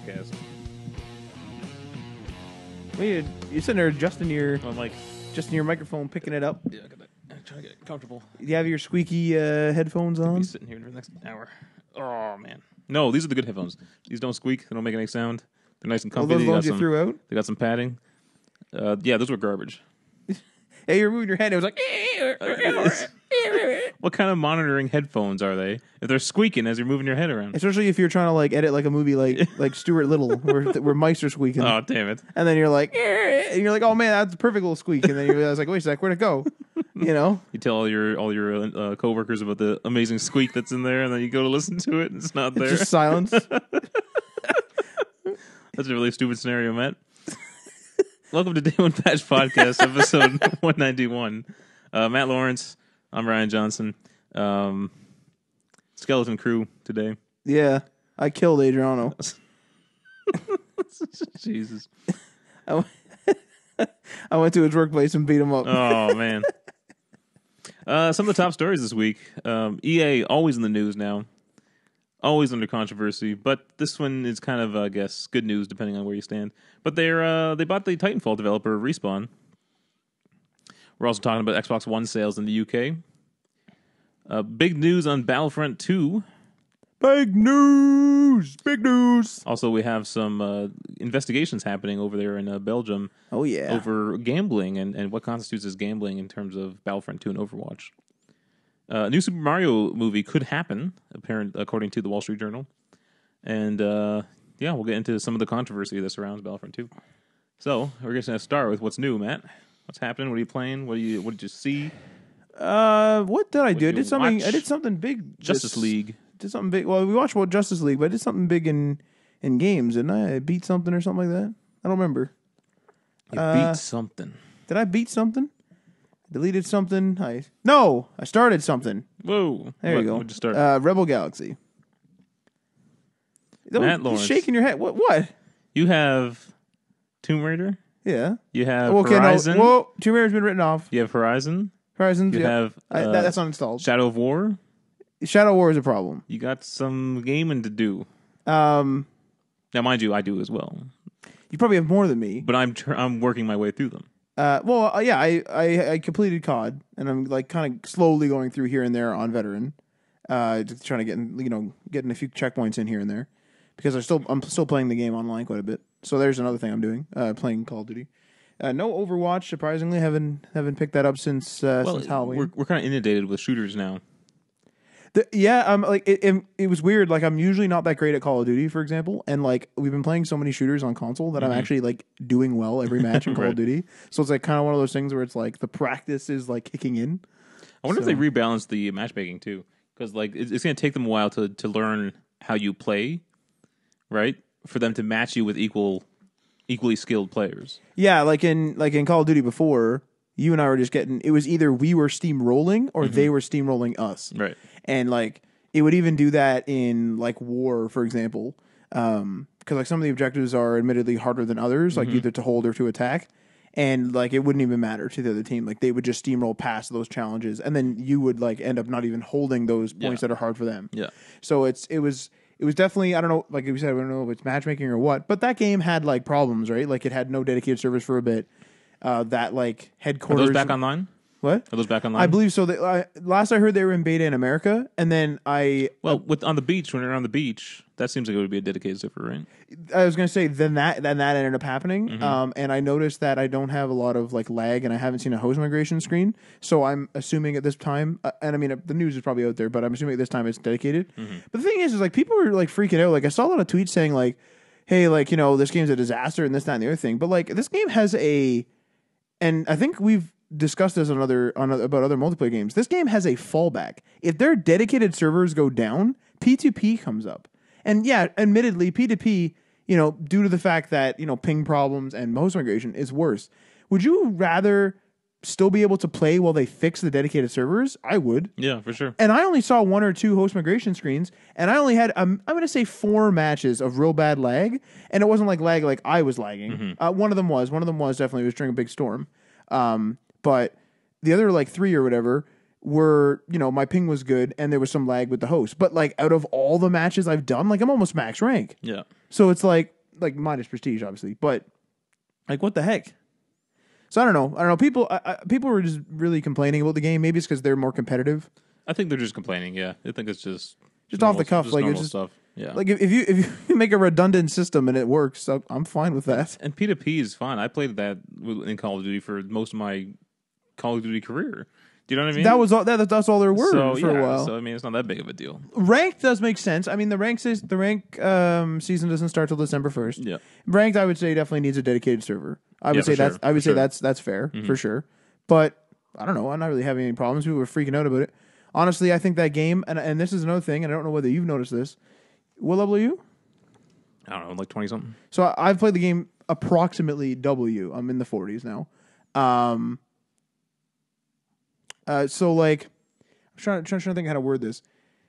podcast. Wait, you're sitting there adjusting your microphone, picking it up. Yeah, I got that. I'm trying to get comfortable. Do you have your squeaky headphones I'll on? be sitting here for the next hour. Oh man, no, these are the good headphones. These don't squeak. They don't make any sound. They're nice and comfy. Those ones you threw out? They got some padding. Yeah, those were garbage. Hey, you're moving your head. It was like. What kind of monitoring headphones are they? If they're squeaking as you're moving your head around. Especially if you're trying to like edit like a movie like Stuart Little, where mice are squeaking. Oh damn it! And then you're like, and you're like, oh man, that's a perfect little squeak. And then you realize like, wait a sec, where'd it go? You know? You tell all your coworkers about the amazing squeak that's in there, and then you go to listen to it, and it's not there. It's just silence. That's a really stupid scenario, Matt. Welcome to Day One Patch Podcast, episode 191. Matt Lawrence, I'm Ryan Johnson. Skeleton crew today. Yeah, I killed Adriano. Jesus. I went to his workplace and beat him up. Oh, man. Some of the top stories this week. EA, always in the news now. Always under controversy, but this one is kind of, I guess, good news depending on where you stand. But they bought the Titanfall developer, Respawn. We're also talking about Xbox One sales in the UK. Big news on Battlefront 2. Big news! Big news! Also, we have some investigations happening over there in Belgium. Oh, yeah. Over gambling and what constitutes as gambling in terms of Battlefront 2 and Overwatch. New Super Mario movie could happen, according to the Wall Street Journal. And, yeah, we'll get into some of the controversy that surrounds Battlefront 2. So, we're just going to start with what's new, Matt. What's happening? What are you playing? What did you see? What did I do? I did something. watch? I did something big. Justice League. Did something big. Well, we watched Justice League, but I did something big in games, didn't I? I beat something or something like that. I don't remember. You beat something. Did I beat something? Deleted something? I started something. Whoa. There you go. What'd you start? Rebel Galaxy. Matt Lawrence. Shaking your head. What? You have Tomb Raider. Yeah. You have Okay, Horizon. No. Whoa. Tomb Raider's been written off. You have Horizon. Horizons. You yeah. have that's uninstalled. Shadow of War. Shadow War is a problem. You got some gaming to do. Now, mind you, I do as well. You probably have more than me. But I'm working my way through them. Yeah, I completed COD, and I'm like kind of slowly going through here and there on veteran, just trying to getting a few checkpoints in here and there, because I'm still playing the game online quite a bit. So there's another thing I'm doing, playing Call of Duty. No Overwatch, surprisingly, haven't picked that up since Halloween. We're kind of inundated with shooters now. It was weird. Like, I'm usually not that great at Call of Duty, for example, and like we've been playing so many shooters on console that I'm actually like doing well every match in Call of Duty. So it's like kind of one of those things where it's like the practice is like kicking in. I wonder if they rebalance the matchmaking too, because like it's going to take them a while to learn how you play, right? For them to match you with equally skilled players. Yeah, like in Call of Duty before, you and I were just getting. It was either we were steamrolling or they were steamrolling us, right? And like it would even do that in like War, for example, because like some of the objectives are admittedly harder than others, like either to hold or to attack, and like it wouldn't even matter to the other team. Like they would just steamroll past those challenges, and then you would like end up not even holding those points that are hard for them. Yeah. So it was definitely, I don't know, like you said, I don't know if it's matchmaking or what, but that game had like problems, right? Like it had no dedicated servers for a bit. That like headquarters. Are those back online? What? Are those back online? I believe so. Last I heard, they were in beta in America, and then on the beach, when you're on the beach, that seems like it would be a dedicated server, right? I was going to say then that ended up happening, and I noticed that I don't have a lot of like lag, and I haven't seen a host migration screen. So I'm assuming at this time, and I mean the news is probably out there, but I'm assuming at this time it's dedicated. But the thing is like people were like freaking out. Like I saw a lot of tweets saying like, "Hey, like this game's a disaster," and this, that, and the other thing. But like this game has and I think we've discussed this about other multiplayer games. This game has a fallback. If their dedicated servers go down, P2P comes up. And yeah, admittedly, P2P, due to the fact that, ping problems and host migration is worse. Would you rather still be able to play while they fix the dedicated servers? I would. Yeah, for sure. And I only saw 1 or 2 host migration screens, and I only had, I'm going to say 4 matches of real bad lag, and it wasn't like lag like I was lagging. One of them was definitely, it was during a big storm. But the other like 3 or whatever, were, my ping was good and there was some lag with the host. But like out of all the matches I've done, like I'm almost max rank. Yeah. So it's like minus prestige, obviously, but like what the heck? So I don't know. People were just really complaining about the game. Maybe it's because they're more competitive. I think they're just complaining. Yeah, I think it's just off the cuff, like it's just stuff. Yeah, like if you make a redundant system and it works, I'm fine with that. And P2P is fine. I played that in Call of Duty for most of my Call of Duty career. Do you know what I mean? That was all. That's all there were for a while. So I mean, it's not that big of a deal. Ranked does make sense. I mean, the rank season doesn't start till December 1st. Yeah, ranked I would say definitely needs a dedicated server. I would say that's fair for sure. But I don't know. I'm not really having any problems. People were freaking out about it. Honestly, I think that game, and this is another thing, and I don't know whether you've noticed this. What level are you? I don't know, like 20 something. So I've played the game approximately W. I'm in the 40s now. So like, I'm trying to think how to word this.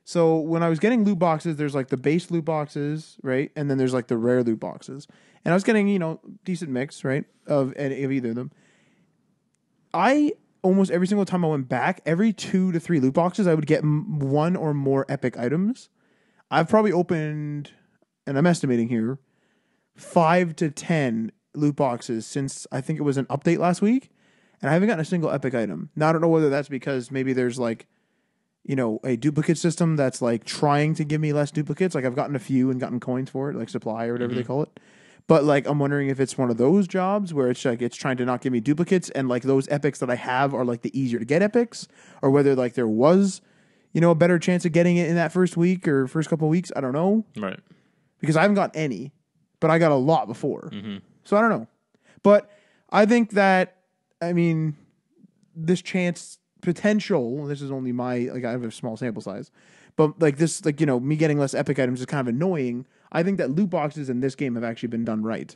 So when I was getting loot boxes, there's like the base loot boxes, right? And then there's like the rare loot boxes. And I was getting, decent mix, right? Of either of them. I almost every single time I went back, every 2 to 3 loot boxes, I would get one or more epic items. I've probably opened, and I'm estimating here, 5 to 10 loot boxes since I think it was an update last week. And I haven't gotten a single epic item. Now, I don't know whether that's because maybe there's like, a duplicate system that's like trying to give me less duplicates. Like I've gotten a few and gotten coins for it, like supply or whatever they call it. But like, I'm wondering if it's one of those jobs where it's like, it's trying to not give me duplicates. And like those epics that I have are like the easier to get epics, or whether like there was, a better chance of getting it in that first week or first couple of weeks. I don't know. Right. Because I haven't got any, but I got a lot before. So I don't know. But I think that, this chance potential, this is only I have a small sample size, but like this, me getting less epic items is kind of annoying. I think that loot boxes in this game have actually been done right.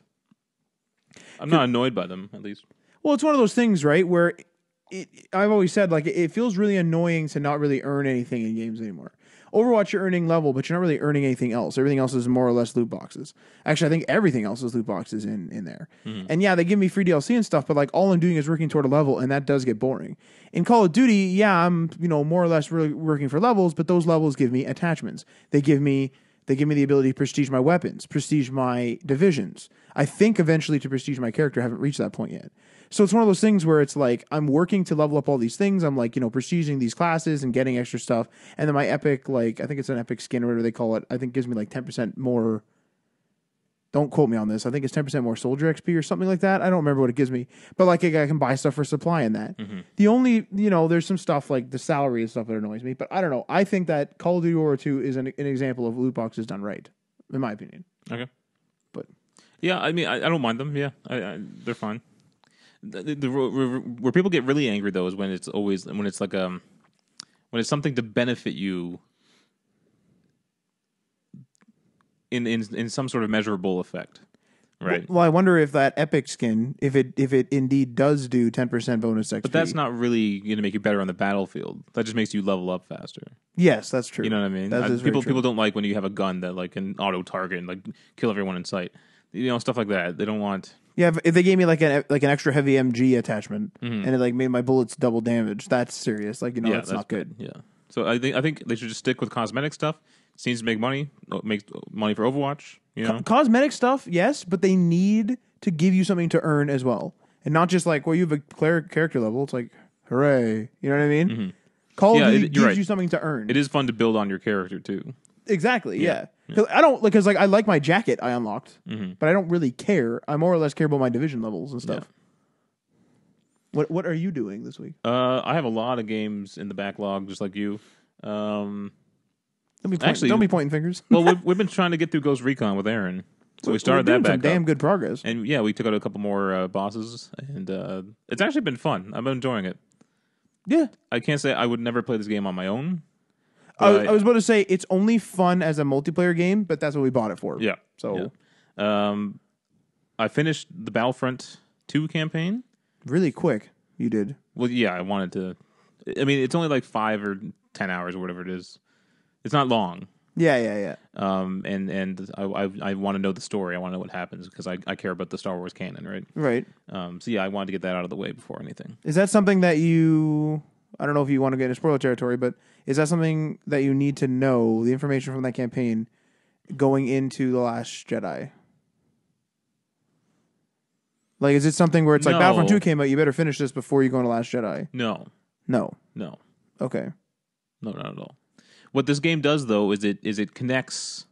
I'm not annoyed by them, at least. Well, it's one of those things, right, where I've always said, like, it feels really annoying to not really earn anything in games anymore. Overwatch, you're earning level, but you're not really earning anything else. Everything else is more or less loot boxes. Actually, I think everything else is loot boxes in there. And yeah, they give me free DLC and stuff, but like all I'm doing is working toward a level, and that does get boring. In Call of Duty, yeah, I'm more or less really working for levels, but those levels give me attachments. They give me the ability to prestige my weapons, prestige my divisions. I think eventually to prestige my character. I haven't reached that point yet. So it's one of those things where it's like I'm working to level up all these things. I'm like, prestiging these classes and getting extra stuff. And then my epic, like, I think it's an epic skin or whatever they call it, I think gives me like 10% more. Don't quote me on this. I think it's 10% more soldier XP or something like that. I don't remember what it gives me. But like I can buy stuff for supply in that. The only, there's some stuff like the salary and stuff that annoys me. But I don't know. I think that Call of Duty World War II is an example of loot boxes done right, in my opinion. Okay. But yeah, I don't mind them. Yeah, they're fine. Where people get really angry though is when it's like when it's something to benefit you in some sort of measurable effect, right? Well, I wonder if that epic skin, if it indeed does do 10% bonus XP. But that's not really going to make you better on the battlefield. That just makes you level up faster. Yes, that's true. You know what I mean? People don't like when you have a gun that like can auto target and like kill everyone in sight. Stuff like that. They don't want. Yeah, if they gave me like an extra heavy MG attachment and it like made my bullets double damage, that's serious. Like that's not good. Yeah. So I think they should just stick with cosmetic stuff. It seems to make money. Makes money for Overwatch. Cosmetic stuff, yes, but they need to give you something to earn as well, and not just like, well, you have a character level. It's like, hooray! You know what I mean? Call of Duty gives you something to earn. It is fun to build on your character too. Exactly. Yeah. I don't because I like my jacket I unlocked, but I don't really care. I more or less care about my division levels and stuff. Yeah. What are you doing this week? I have a lot of games in the backlog, just like you. Don't be pointing fingers. Well, we've been trying to get through Ghost Recon with Aaron, so we started that back some damn good progress. And yeah, we took out a couple more bosses, and it's actually been fun. I've been enjoying it. Yeah, I can't say I would never play this game on my own. I was about to say it's only fun as a multiplayer game, but that's what we bought it for. Yeah. So, I finished the Battlefront 2 campaign really quick. You did. Well, yeah, I wanted to. I mean, it's only like 5 or 10 hours or whatever it is. It's not long. Yeah. And I want to know the story. I want to know what happens because I care about the Star Wars canon, right? Right. So yeah, I wanted to get that out of the way before anything. Is that something that you I don't know if you want to get into spoiler territory, but is that something that you need to know, the information from that campaign, going into The Last Jedi? Like, is it something where it's like No. Battlefront 2 came out, you better finish this before you go into Last Jedi? No. No. Okay. No, not at all. What this game does, though, is it connects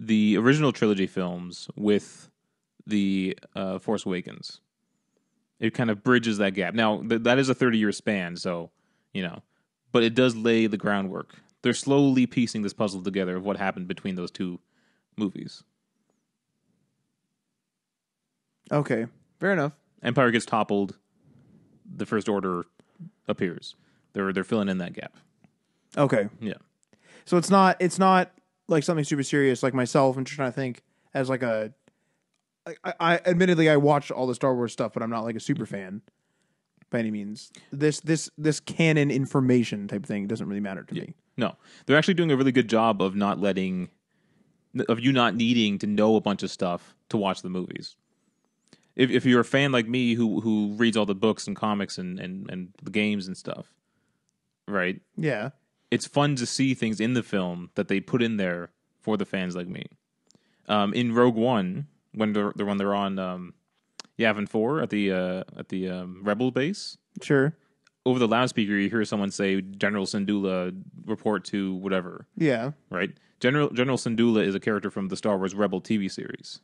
the original trilogy films with the Force Awakens. It kind of bridges that gap. Now, that is a 30-year span, so, but it does lay the groundwork. They're slowly piecing this puzzle together of what happened between those two movies. Okay. Fair enough. Empire gets toppled. The First Order appears. They're filling in that gap. Okay. Yeah. So it's not like something super serious like myself. I'm just trying to think as like a. I admittedly I watch all the Star Wars stuff, but I'm not like a super fan by any means. This canon information type thing doesn't really matter to me. No, they're actually doing a really good job of you not needing to know a bunch of stuff to watch the movies. If you're a fan like me who reads all the books and comics and the games and stuff, right? Yeah. It's fun to see things in the film that they put in there for the fans like me. In Rogue One, when they're on Yavin 4 at the Rebel base, Sure. over the loudspeaker you hear someone say General Syndulla report to whatever. Yeah. Right? General Syndulla is a character from the Star Wars Rebel TV series.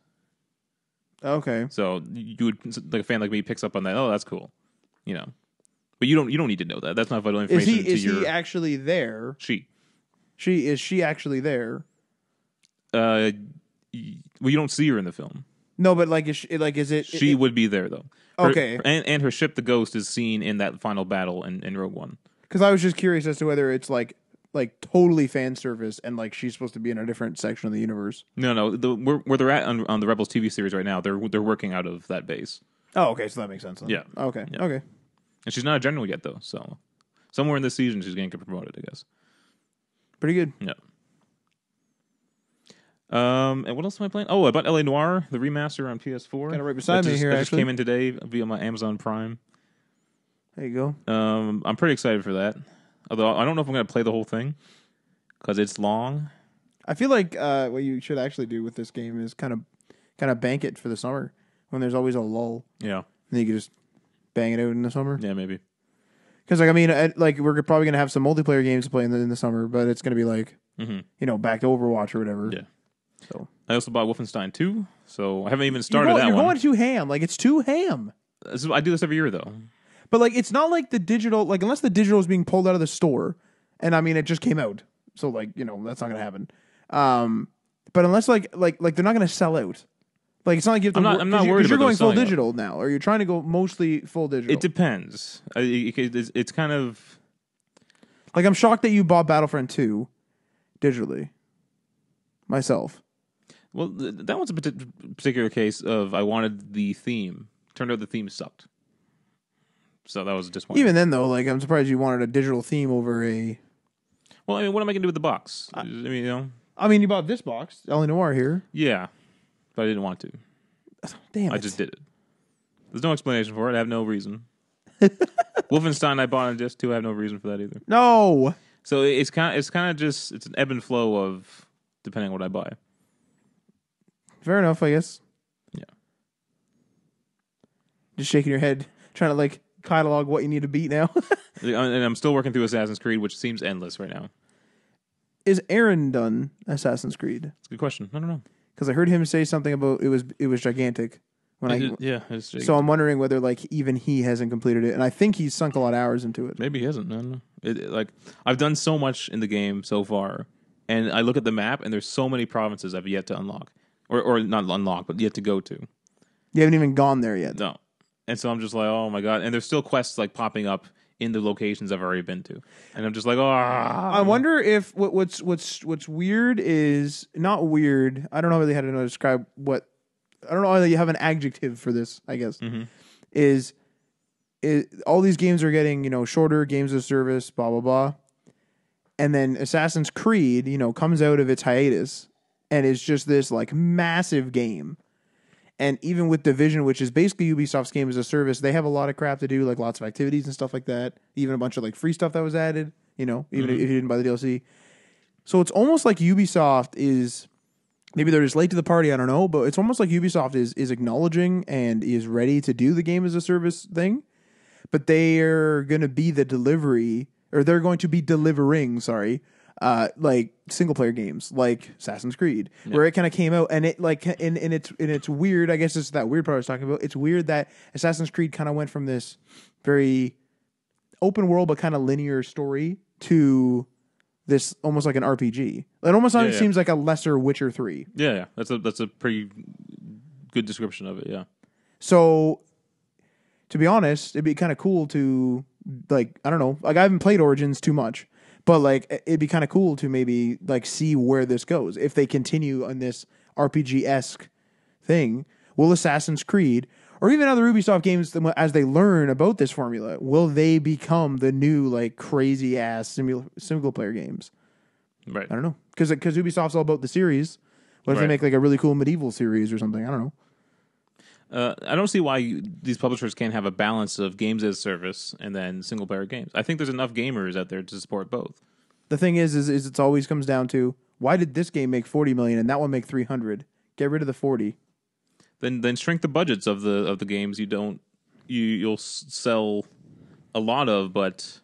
Okay. So you would, like a fan like me, picks up on that. Oh, that's cool, But you don't need to know that. That's not vital information. Is he actually there? Is she actually there? Well, you don't see her in the film. No, but like, is it? She would be there though. Okay. And her ship, the Ghost, is seen in that final battle in Rogue One. Because I was just curious as to whether it's like totally fan service and like she's supposed to be in a different section of the universe. No. Where they're at on the Rebels TV series right now, they're working out of that base. Oh, okay, so that makes sense then. Yeah. Okay. Yeah. Okay. And she's not a general yet though, so somewhere in this season she's going to get promoted, I guess. Pretty good. Yeah. And what else am I playing? Oh, I bought LA Noire, the remaster on PS4. Kind of right beside me here. That just came in today via my Amazon Prime. There you go. I'm pretty excited for that. Although I don't know if I'm going to play the whole thing because it's long. I feel like what you should actually do with this game is kind of bank it for the summer when there's always a lull. Yeah. And then you can just bang it out in the summer. Yeah, maybe. Because we're probably going to have some multiplayer games to play in the summer, but it's going to be like back to Overwatch or whatever. Yeah. So I also bought Wolfenstein 2, so I haven't even started that one. You're going too ham. Like, it's too ham. I do this every year, though. But, like, it's not like the digital... Like, unless the digital is being pulled out of the store, and, I mean, it just came out. So, like, that's not going to happen. But unless, like they're not going to sell out. Like, it's not like you have to... I'm not worried about you're going full selling digital now, or you're trying to go mostly full digital. It depends. It's kind of... Like, I'm shocked that you bought Battlefront 2 digitally. Myself. Well, that one's a particular case of I wanted the theme. Turned out the theme sucked. So that was disappointing. Even then, though, like, I'm surprised you wanted a digital theme over a... Well, I mean, what am I going to do with the box? I mean, you bought this box, LA Noire here. Yeah, but I didn't want to. Damn it. I just did it. There's no explanation for it. I have no reason. Wolfenstein I bought on disc too. I have no reason for that either. No. So it's kind of just it's an ebb and flow of depending on what I buy. Fair enough, I guess. Yeah. Just shaking your head, trying to like catalog what you need to beat now. And I'm still working through Assassin's Creed, which seems endless right now. Is Aaron done Assassin's Creed? It's a good question. I don't know. Because I heard him say something about it was gigantic. It's gigantic. So I'm wondering whether like even he hasn't completed it, and I think he's sunk a lot of hours into it. Maybe he hasn't. I don't know. Like I've done so much in the game so far, and I look at the map, and there's so many provinces I've yet to unlock, or not unlock, but yet to go to. You haven't even gone there yet. No, and so I'm just like, oh my god, and there's still quests like popping up in the locations I've already been to, and I'm just like, oh. I wonder if what's weird is not weird. I don't know really how to describe what. I don't know whether you have an adjective for this. I guess is all these games are getting shorter games of service, blah blah blah, and then Assassin's Creed comes out of its hiatus and is just this like massive game, And even with Division, which is basically Ubisoft's game as a service, they have a lot of crap to do, like lots of activities and stuff like that. Even a bunch of like free stuff that was added, even if you didn't buy the DLC. So it's almost like Ubisoft is, maybe they're just late to the party, I don't know, but it's almost like Ubisoft is acknowledging and is ready to do the game as a service thing, but they're going to be the delivery, or they're going to be delivering, like single player games like Assassin's Creed, where it kind of came out and it like and it's weird. I guess it's that weird part I was talking about. It's weird that Assassin's Creed kind of went from this very open world but kind of linear story to this almost like an RPG. It almost seems like a lesser Witcher 3. Yeah. That's a pretty good description of it. Yeah. So to be honest, it'd be kind of cool to like, I don't know, like I haven't played Origins too much. But like, it'd be kind of cool to maybe like see where this goes. If they continue on this RPG-esque thing, will Assassin's Creed or even other Ubisoft games, as they learn about this formula, will they become the new like crazy ass single player games? Right. I don't know, because Ubisoft's all about the series. What if they make like a really cool medieval series or something? I don't know. I don't see why these publishers can't have a balance of games as service and then single player games. I think there's enough gamers out there to support both. The thing is it always comes down to, why did this game make 40 million and that one make 300? Get rid of the 40. Then shrink the budgets of the games you'll sell a lot of, but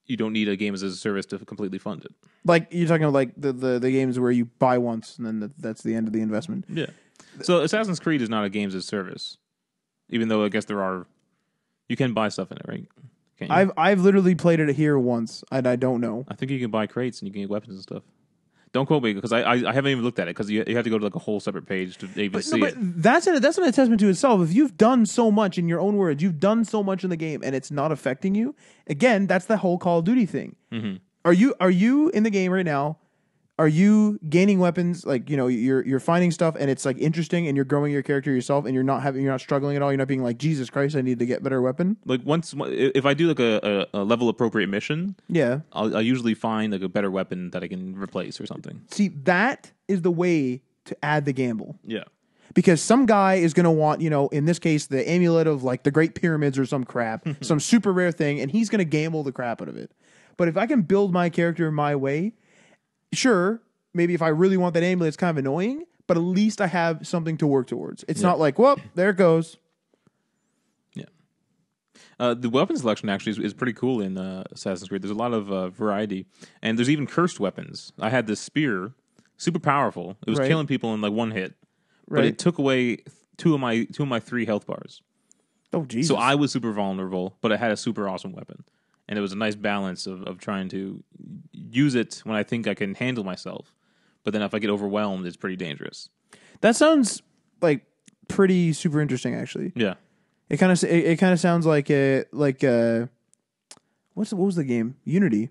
you don't need a game as a service to completely fund it. Like you're talking about like the games where you buy once and then that's the end of the investment. Yeah. So Assassin's Creed is not a games as service, even though I guess you can buy stuff in it, right? Can't you? I've literally played it here once, and I don't know. I think you can buy crates and you can get weapons and stuff. Don't quote me because I haven't even looked at it because you have to go to like a whole separate page to even see it. That's an attestament to itself. If you've done so much in your own words, you've done so much in the game, and it's not affecting you. Again, that's the whole Call of Duty thing. Mm-hmm. Are you in the game right now? Are you gaining weapons? Like, you're finding stuff and it's like interesting and you're growing your character yourself and you're not struggling at all. You're not being like, Jesus Christ, I need to get better weapon. Like if I do like a level appropriate mission, yeah, I'll usually find like a better weapon that I can replace or something. See, that is the way to add the gamble. Yeah. Because some guy is going to want, in this case, the amulet of like the Great Pyramids or some crap, some super rare thing, and he's going to gamble the crap out of it. But if I can build my character my way, sure, maybe if I really want that amulet, it's kind of annoying, but at least I have something to work towards. It's not like, well, there it goes. Yeah. The weapon selection actually is pretty cool in Assassin's Creed. There's a lot of variety, and there's even cursed weapons. I had this spear, super powerful. It was killing people in like one hit, but it took away two of my 3 health bars. Oh, Jesus. So I was super vulnerable, but I had a super awesome weapon. And it was a nice balance of trying to use it when I think I can handle myself. But then if I get overwhelmed, it's pretty dangerous. That sounds like pretty super interesting, actually. Yeah. It kind of sounds like what was the game? Unity,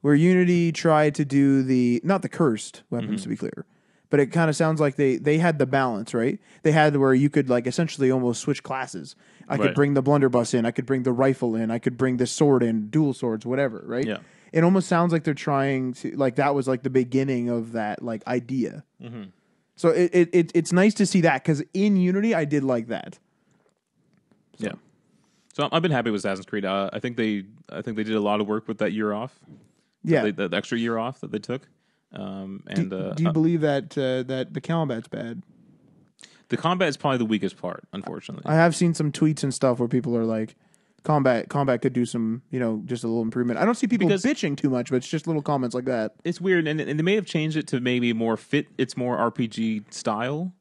where Unity tried to do not the cursed weapons, to be clear. But it kind of sounds like they had the balance, right? They had where you could like essentially almost switch classes. I could bring the blunderbuss in. I could bring the rifle in. I could bring this sword in, dual swords, whatever, right? Yeah. It almost sounds like they're trying to, like that was like the beginning of that like idea. Mm-hmm. So it's nice to see that because in Unity, I did like that. So. Yeah. So I've been happy with Assassin's Creed. I think they did a lot of work with that year off. Yeah. The extra year off that they took. Do you believe that the combat's bad? The combat is probably the weakest part, unfortunately. I have seen some tweets and stuff where people are like, combat could do some, just a little improvement. I don't see people bitching too much, but it's just little comments like that. It's weird, and they may have changed it to maybe more fit its more RPG style.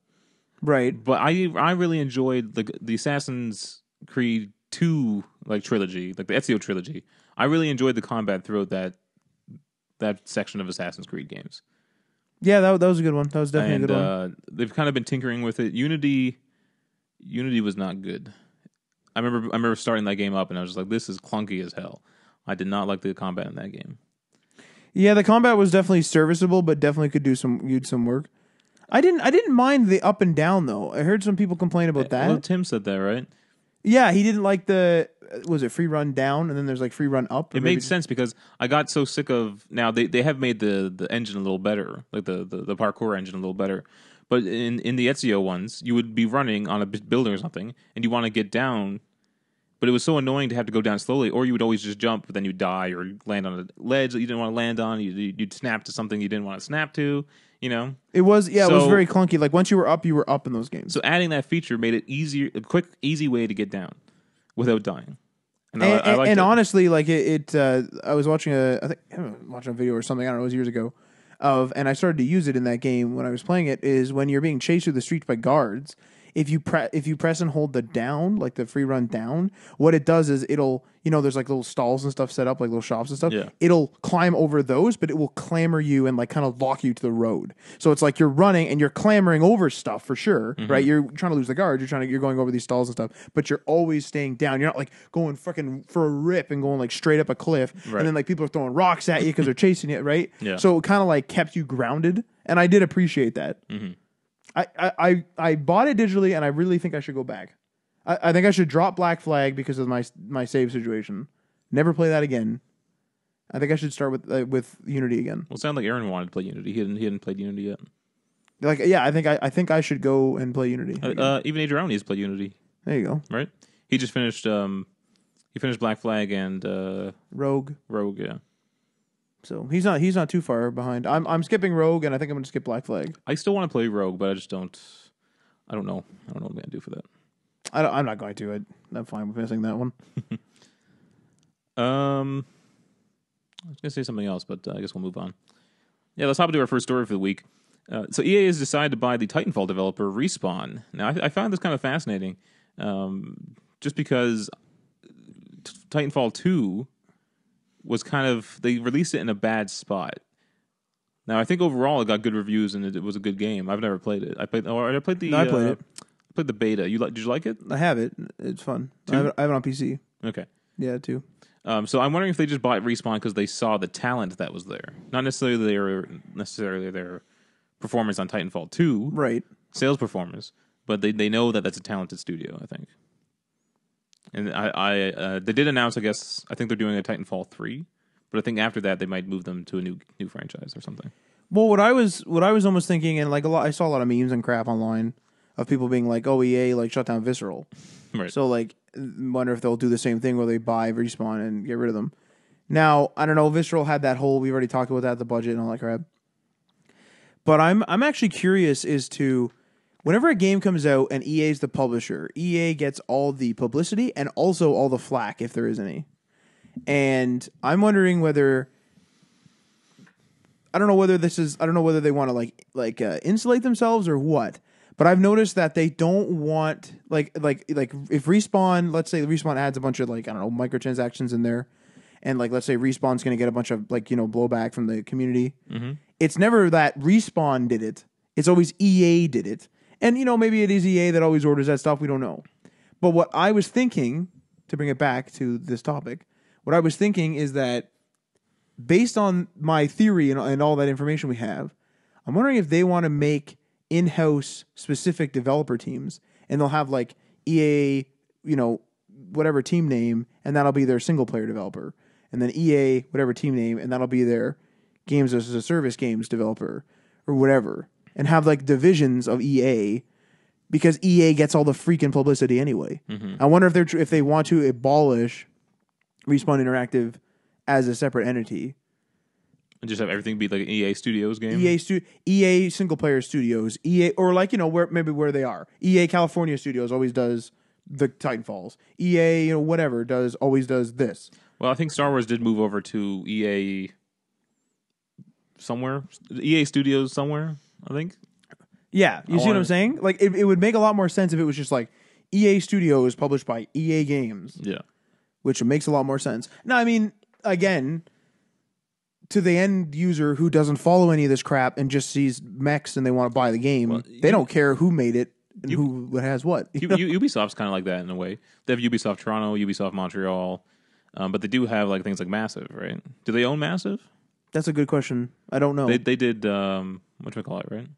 Right. But I really enjoyed the Assassin's Creed 2 like trilogy, like the Ezio trilogy. I really enjoyed the combat throughout that section of Assassin's Creed games. Yeah, that was a good one. That was definitely a good one. They've kind of been tinkering with it. Unity was not good. I remember starting that game up and I was just like, this is clunky as hell. I did not like the combat in that game. Yeah, the combat was definitely serviceable, but definitely could do some work. I didn't mind the up and down though. I heard some people complain about that. Well, Tim said that, right? Yeah, he didn't like was it free run down and then there's like free run up? It made sense because I got so sick of now they have made the engine a little better, like the parkour engine a little better. But in the Ezio ones, you would be running on a building or something, and you want to get down, but it was so annoying to have to go down slowly, or you would always just jump, but then you'd die or land on a ledge that you didn't want to land on. You'd snap to something you didn't want to snap to. You know, it was very clunky. Like once you were up in those games. So adding that feature made it easier, a quick, easy way to get down without dying. And I liked it. Honestly, like I was watching a video or something. I don't know, it was years ago. And I started to use it in that game when I was playing it. Is when you're being chased through the streets by guards. If you press and hold the down, like the free run down, what it does is it'll, there's like little stalls and stuff set up, like little shops and stuff. Yeah. It'll climb over those, but it will clamber you and like kind of lock you to the road. So it's like you're running and you're clambering over stuff for sure, right? You're trying to lose the guard. You're going over these stalls and stuff, but you're always staying down. You're not like going fucking for a rip and going like straight up a cliff, right. And then like people are throwing rocks at you because they're chasing you, right? Yeah. So it kind of like kept you grounded, and I did appreciate that. Mm-hmm. I bought it digitally, and I really think I should go back. I think I should drop Black Flag because of my save situation. Never play that again. I think I should start with Unity again. Well, it sounded like Aaron wanted to play Unity. He hadn't played Unity yet. Like, yeah, I think I should go and play Unity. Even Adrian needs to play Unity. There you go. Right? He just finished. He finished Black Flag and Rogue. Rogue, yeah. So he's not too far behind. I'm skipping Rogue, and I think I'm going to skip Black Flag. I still want to play Rogue, but I just don't. I don't know. I don't know what I'm going to do for that. I'm not going to. I'm fine with missing that one. I was going to say something else, but I guess we'll move on. Yeah, let's hop into our first story for the week. So EA has decided to buy the Titanfall developer Respawn. Now, I found this kind of fascinating, just because Titanfall 2 was they released it in a bad spot. Now, I think overall it got good reviews and it was a good game. I've never played it. I played the. I played it. I played the beta. Did you like it? I have it. It's fun. I have it on PC. Okay. Yeah, too. So I'm wondering if they just bought Respawn because they saw the talent that was there, not necessarily their performance on Titanfall 2, right? Sales performance, but they know that that's a talented studio, I think. And they did announce, I think they're doing a Titanfall 3, but I think after that they might move them to a new franchise or something. Well, what I was almost thinking, and like I saw a lot of memes and crap online of people being like, "Oh, EA like shut down Visceral," right? So like, wonder if they'll do the same thing where they buy Respawn and get rid of them. Now, I don't know. Visceral had that whole. We've already talked about that, the budget and all that crap. But I'm actually curious as to whenever a game comes out and EA's the publisher, EA gets all the publicity and also all the flack if there is any. And I'm wondering whether I don't know whether they want to like insulate themselves or what. But I've noticed that they don't want like if Respawn, let's say Respawn adds a bunch of microtransactions in there, and like let's say Respawn's going to get a bunch of blowback from the community. Mm-hmm. It's never that Respawn did it. It's always EA did it. And maybe it is EA that always orders that stuff. We don't know. But what I was thinking, to bring it back to this topic, what I was thinking is that based on my theory and all that information we have, I'm wondering if they want to make in-house specific developer teams, and they'll have like EA, whatever team name, and that'll be their single player developer, and then EA, whatever team name, and that'll be their games as a service games developer or whatever, and have like divisions of EA because EA gets all the freaking publicity anyway. Mm-hmm. I wonder if they want to abolish Respawn Interactive as a separate entity. And just have everything be like an EA Studios game? EA single player studios. EA, or like, where they are. EA California Studios always does the Titanfalls. EA, whatever, always does this. Well, I think Star Wars did move over to EA somewhere. EA Studios somewhere, I think. Yeah, you see what I'm saying? Like, it would make a lot more sense if it was just like EA Studios published by EA Games. Yeah. Which makes a lot more sense. Now, I mean, again, to the end user who doesn't follow any of this crap and just sees mechs and they want to buy the game, they don't care who made it and who has what. Ubisoft's kind of like that in a way. They have Ubisoft Toronto, Ubisoft Montreal, but they do have like things like Massive, right? Do they own Massive? That's a good question. I don't know. They did whatchamacallit, right?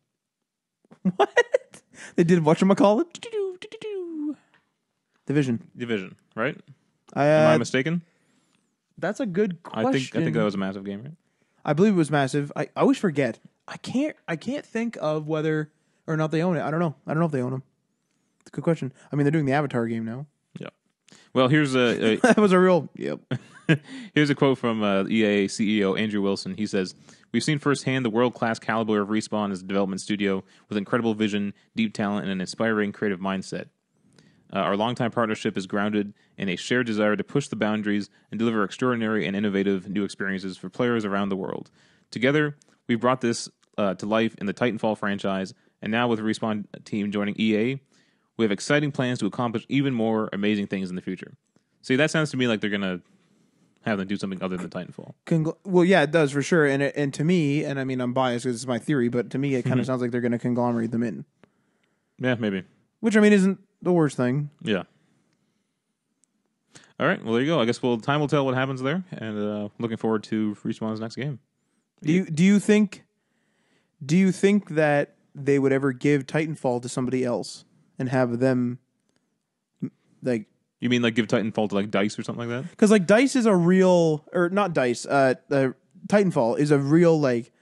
What? They did whatchamacallit? Division, right? Am I mistaken? That's a good question. I think that was a Massive game, right? I believe it was Massive. I always forget. I can't think of whether or not they own it. I don't know. I don't know if they own them. It's a good question. I mean, they're doing the Avatar game now. Yeah. Well, here's a That was a real. Yep. here's a quote from EA CEO Andrew Wilson. He says, "We've seen firsthand the world-class caliber of Respawn as a development studio with incredible vision, deep talent, and an inspiring creative mindset. Our longtime partnership is grounded in a shared desire to push the boundaries and deliver extraordinary and innovative new experiences for players around the world. Together, we've brought this to life in the Titanfall franchise, and now with the Respawn team joining EA, we have exciting plans to accomplish even more amazing things in the future." See, that sounds to me like they're going to have them do something other than Titanfall. Well, yeah, it does for sure. And to me, and I mean, I'm biased because it's my theory, but to me, it kind of sounds like they're going to conglomerate them in. Yeah, maybe. Which, I mean, isn't the worst thing. Yeah. All right. Well, there you go. I guess time will tell what happens there, and looking forward to Respawn's next game. Do you think that they would ever give Titanfall to somebody else and have them like? You mean like give Titanfall to like DICE or something like that? Because like DICE is a real, or not DICE. Titanfall is a real like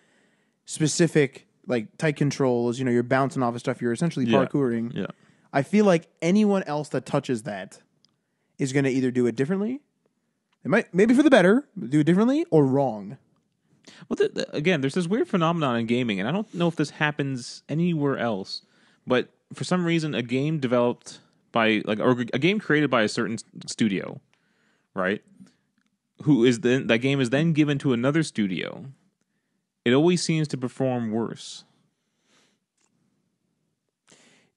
specific like tight controls. You know, you're bouncing off of stuff. You're essentially parkouring. Yeah. I feel like anyone else that touches that is going to either do it differently. It might maybe for the better, do it differently, or wrong. Well, again, there's this weird phenomenon in gaming, and I don't know if this happens anywhere else, but for some reason, a game developed by or a game created by a certain studio, right? That game is then given to another studio. It always seems to perform worse.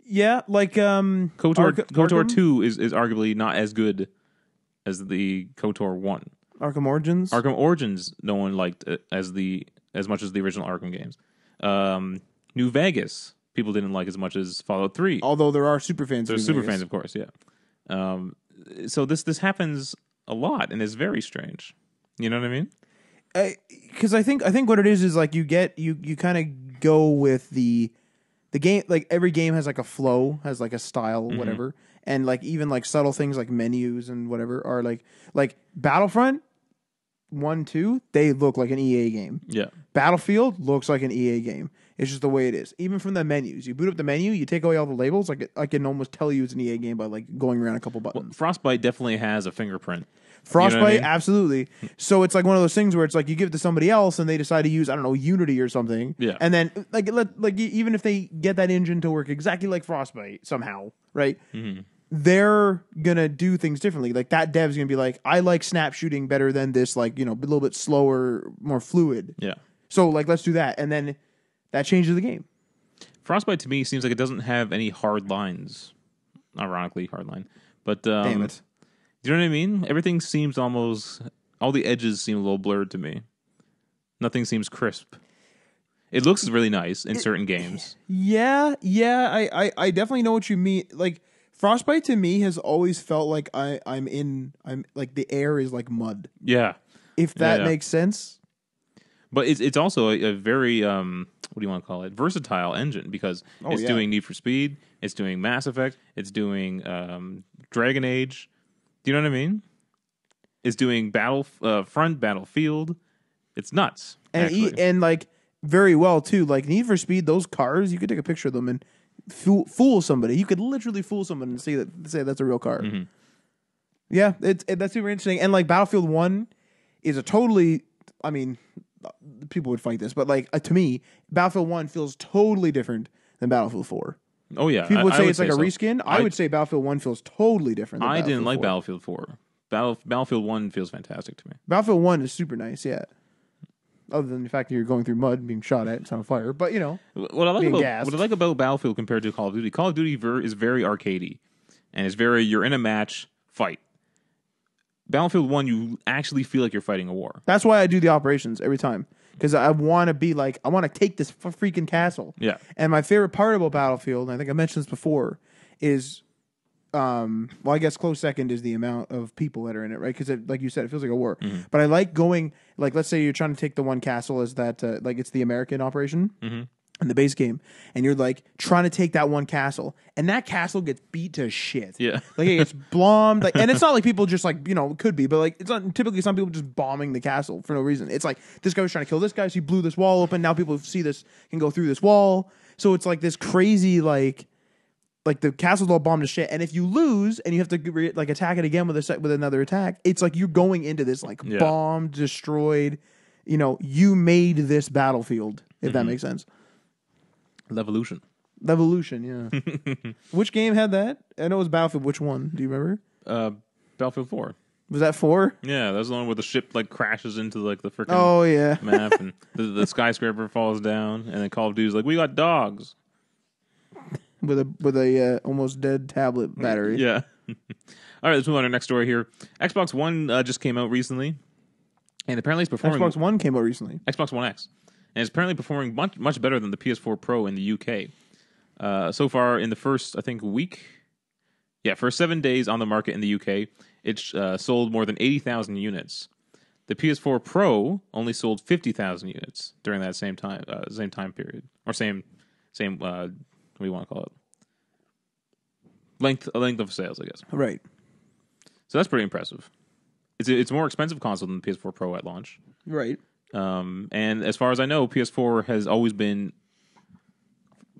Yeah, like KOTOR 2 is arguably not as good as the KOTOR 1. Arkham Origins? Arkham Origins no one liked as much as the original Arkham games. New Vegas people didn't like as much as Fallout 3. Although there are super fans. There's super fans, of course, yeah. So this happens a lot, and it's very strange. You know what I mean? Because I think what it is like you kind of go with the game. Like every game has like a flow, has like a style, whatever, and like even like subtle things like menus and whatever are like Battlefront 1, 2. They look like an EA game. Yeah. Battlefield looks like an EA game. It's just the way it is. Even from the menus, you boot up the menu, you take away all the labels. Like I can almost tell you it's an EA game by like going around a couple buttons. Well, Frostbite definitely has a fingerprint. Frostbite, you know what I mean? Absolutely. So it's like one of those things where it's like you give it to somebody else and they decide to use, I don't know, Unity or something. Yeah. And then even if they get that engine to work exactly like Frostbite somehow, right? Mm-hmm. They're gonna do things differently. Like that dev's gonna be like, I like snap shooting better than this, like, you know, a little bit slower, more fluid. Yeah. So like let's do that, and then that changes the game. Frostbite to me seems like it doesn't have any hard lines. Ironically, hard line, but Damn it. Do you know what I mean? Everything seems almost, all the edges seem a little blurred to me. Nothing seems crisp. It looks really nice in certain games. Yeah, I definitely know what you mean. Like Frostbite to me has always felt like I'm like the air is like mud. Yeah. If that makes sense. But it's also a very what do you want to call it? Versatile engine, because it's doing Need for Speed, it's doing Mass Effect, it's doing Dragon Age. Do you know what I mean? It's doing Battlefield. It's nuts. And like very well too. Like Need for Speed, those cars, you could take a picture of them and fool somebody. You could literally fool someone and say that's a real car. Mm-hmm. Yeah, that's super interesting. And like Battlefield 1 is a totally, I mean, people would fight this, but like to me, Battlefield 1 feels totally different than Battlefield 4. Oh yeah, people would say it's like a reskin. I would say Battlefield 1 feels totally different. I didn't like Battlefield 4. Battlefield 1 feels fantastic to me. Battlefield 1 is super nice, yeah. Other than the fact that you're going through mud and being shot at, it's on fire. But you know, what I like about Battlefield compared to Call of Duty is very arcadey, and it's very, you're in a match, fight. Battlefield 1, you actually feel like you're fighting a war. That's why I do the operations every time. Because I want to be like, I want to take this freaking castle. Yeah. And my favorite part about Battlefield, and I think I mentioned this before, is, well, I guess close second is the amount of people that are in it, right? Because like you said, it feels like a war. Mm-hmm. But I like going, like, let's say you're trying to take the one castle as that, like it's the American operation. Mm-hmm. in the base game, and you're like trying to take that one castle, and that castle gets beat to shit. Yeah. Like it gets bombed. Like, and it's not like people just like, you know, it could be, but like it's not typically some people just bombing the castle for no reason. It's like this guy was trying to kill this guy, so he blew this wall open. Now people see this can go through this wall. So it's like this crazy like the castle's all bombed to shit. And if you lose and you have to like attack it again with another attack, it's like you're going into this like bombed, destroyed. You know, you made this battlefield. If that makes sense. Levolution, yeah. Which game had that? I know it was Battlefield. Which one? Do you remember? Battlefield 4. Was that 4? Yeah, that was the one where the ship like crashes into like the freaking map, and the skyscraper falls down, and then Call of Duty's like, we got dogs with a almost dead tablet battery. Yeah. All right, let's move on to our next story here. Xbox One just came out recently, and apparently it's performing. Xbox One came out recently. Xbox One X. And it's apparently performing much better than the PS4 Pro in the UK. So far, in the first, I think, first 7 days on the market in the UK, it's sold more than 80,000 units. The PS4 Pro only sold 50,000 units during that same time period, or same what do you want to call it? Length of sales, I guess. Right. So that's pretty impressive. It's a more expensive console than the PS4 Pro at launch. Right. And as far as I know, PS4 has always been,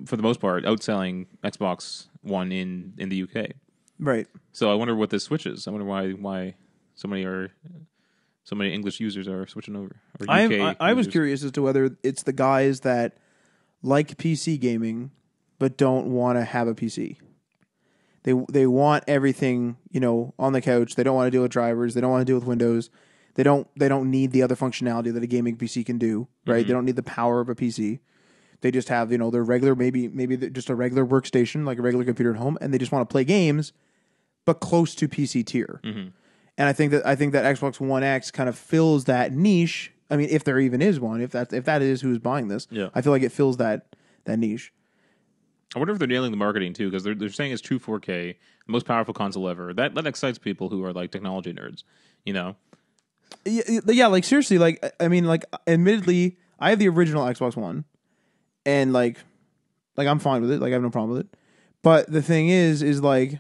for the most part, outselling Xbox One in the UK. Right. So I wonder what this switches. I wonder why so many English users are switching over. Or UK I was curious as to whether it's the guys that like PC gaming but don't want to have a PC. They want everything, you know, on the couch. They don't want to deal with drivers. They don't want to deal with Windows. They don't need the other functionality that a gaming PC can do, right? Mm-hmm. They don't need the power of a PC. They just have, you know, their regular, maybe just a regular workstation, like a regular computer at home, and they just want to play games, but close to PC tier. Mm-hmm. And I think that Xbox One X kind of fills that niche. I mean, if there even is one, if that is who's buying this, I feel like it fills that niche. I wonder if they're nailing the marketing too, because they're saying it's true 4K, the most powerful console ever. That excites people who are like technology nerds, you know. Yeah, like seriously, like I mean, like admittedly, I have the original Xbox One, and like I'm fine with it. Like I have no problem with it. But the thing is like,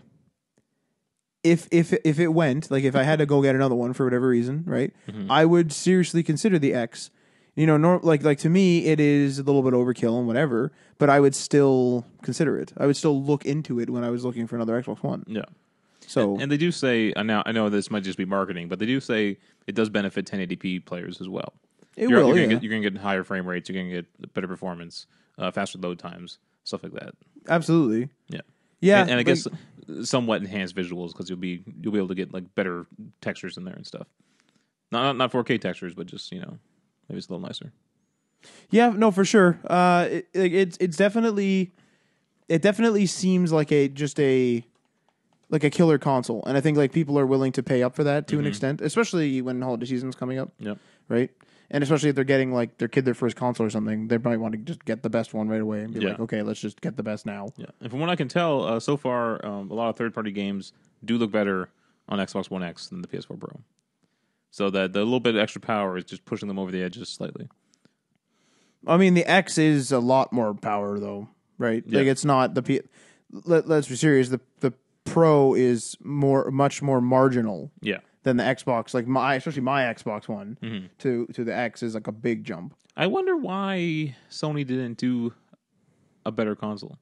if it went, like if I had to go get another one for whatever reason, right? Mm-hmm. I would seriously consider the X. You know, like to me, it is a little bit overkill and whatever, but I would still consider it. I would still look into it when I was looking for another Xbox One. Yeah. So and they do say, I know this might just be marketing, but they do say it does benefit 1080p players as well. You're going to get higher frame rates. You're going to get better performance, faster load times, stuff like that. Absolutely. Yeah. Yeah. And I guess somewhat enhanced visuals because you'll be able to get like better textures in there and stuff. Not 4K textures, but just, you know, maybe it's a little nicer. Yeah, no, for sure. It definitely seems like a killer console, and I think like people are willing to pay up for that to an extent, especially when holiday season's coming up. Yep. Right. And especially if they're getting like their first console or something, they might want to just get the best one right away and be like, okay, let's just get the best now. Yeah. And from what I can tell, so far, a lot of third-party games do look better on Xbox One X than the PS4 Pro. So that the little bit of extra power is just pushing them over the edges slightly. I mean, the X is a lot more power, though, right? Yeah. Like it's not the let's be serious. The Pro is much more marginal. Yeah. Than the Xbox, like especially my Xbox One to the X is like a big jump. I wonder why Sony didn't do a better console.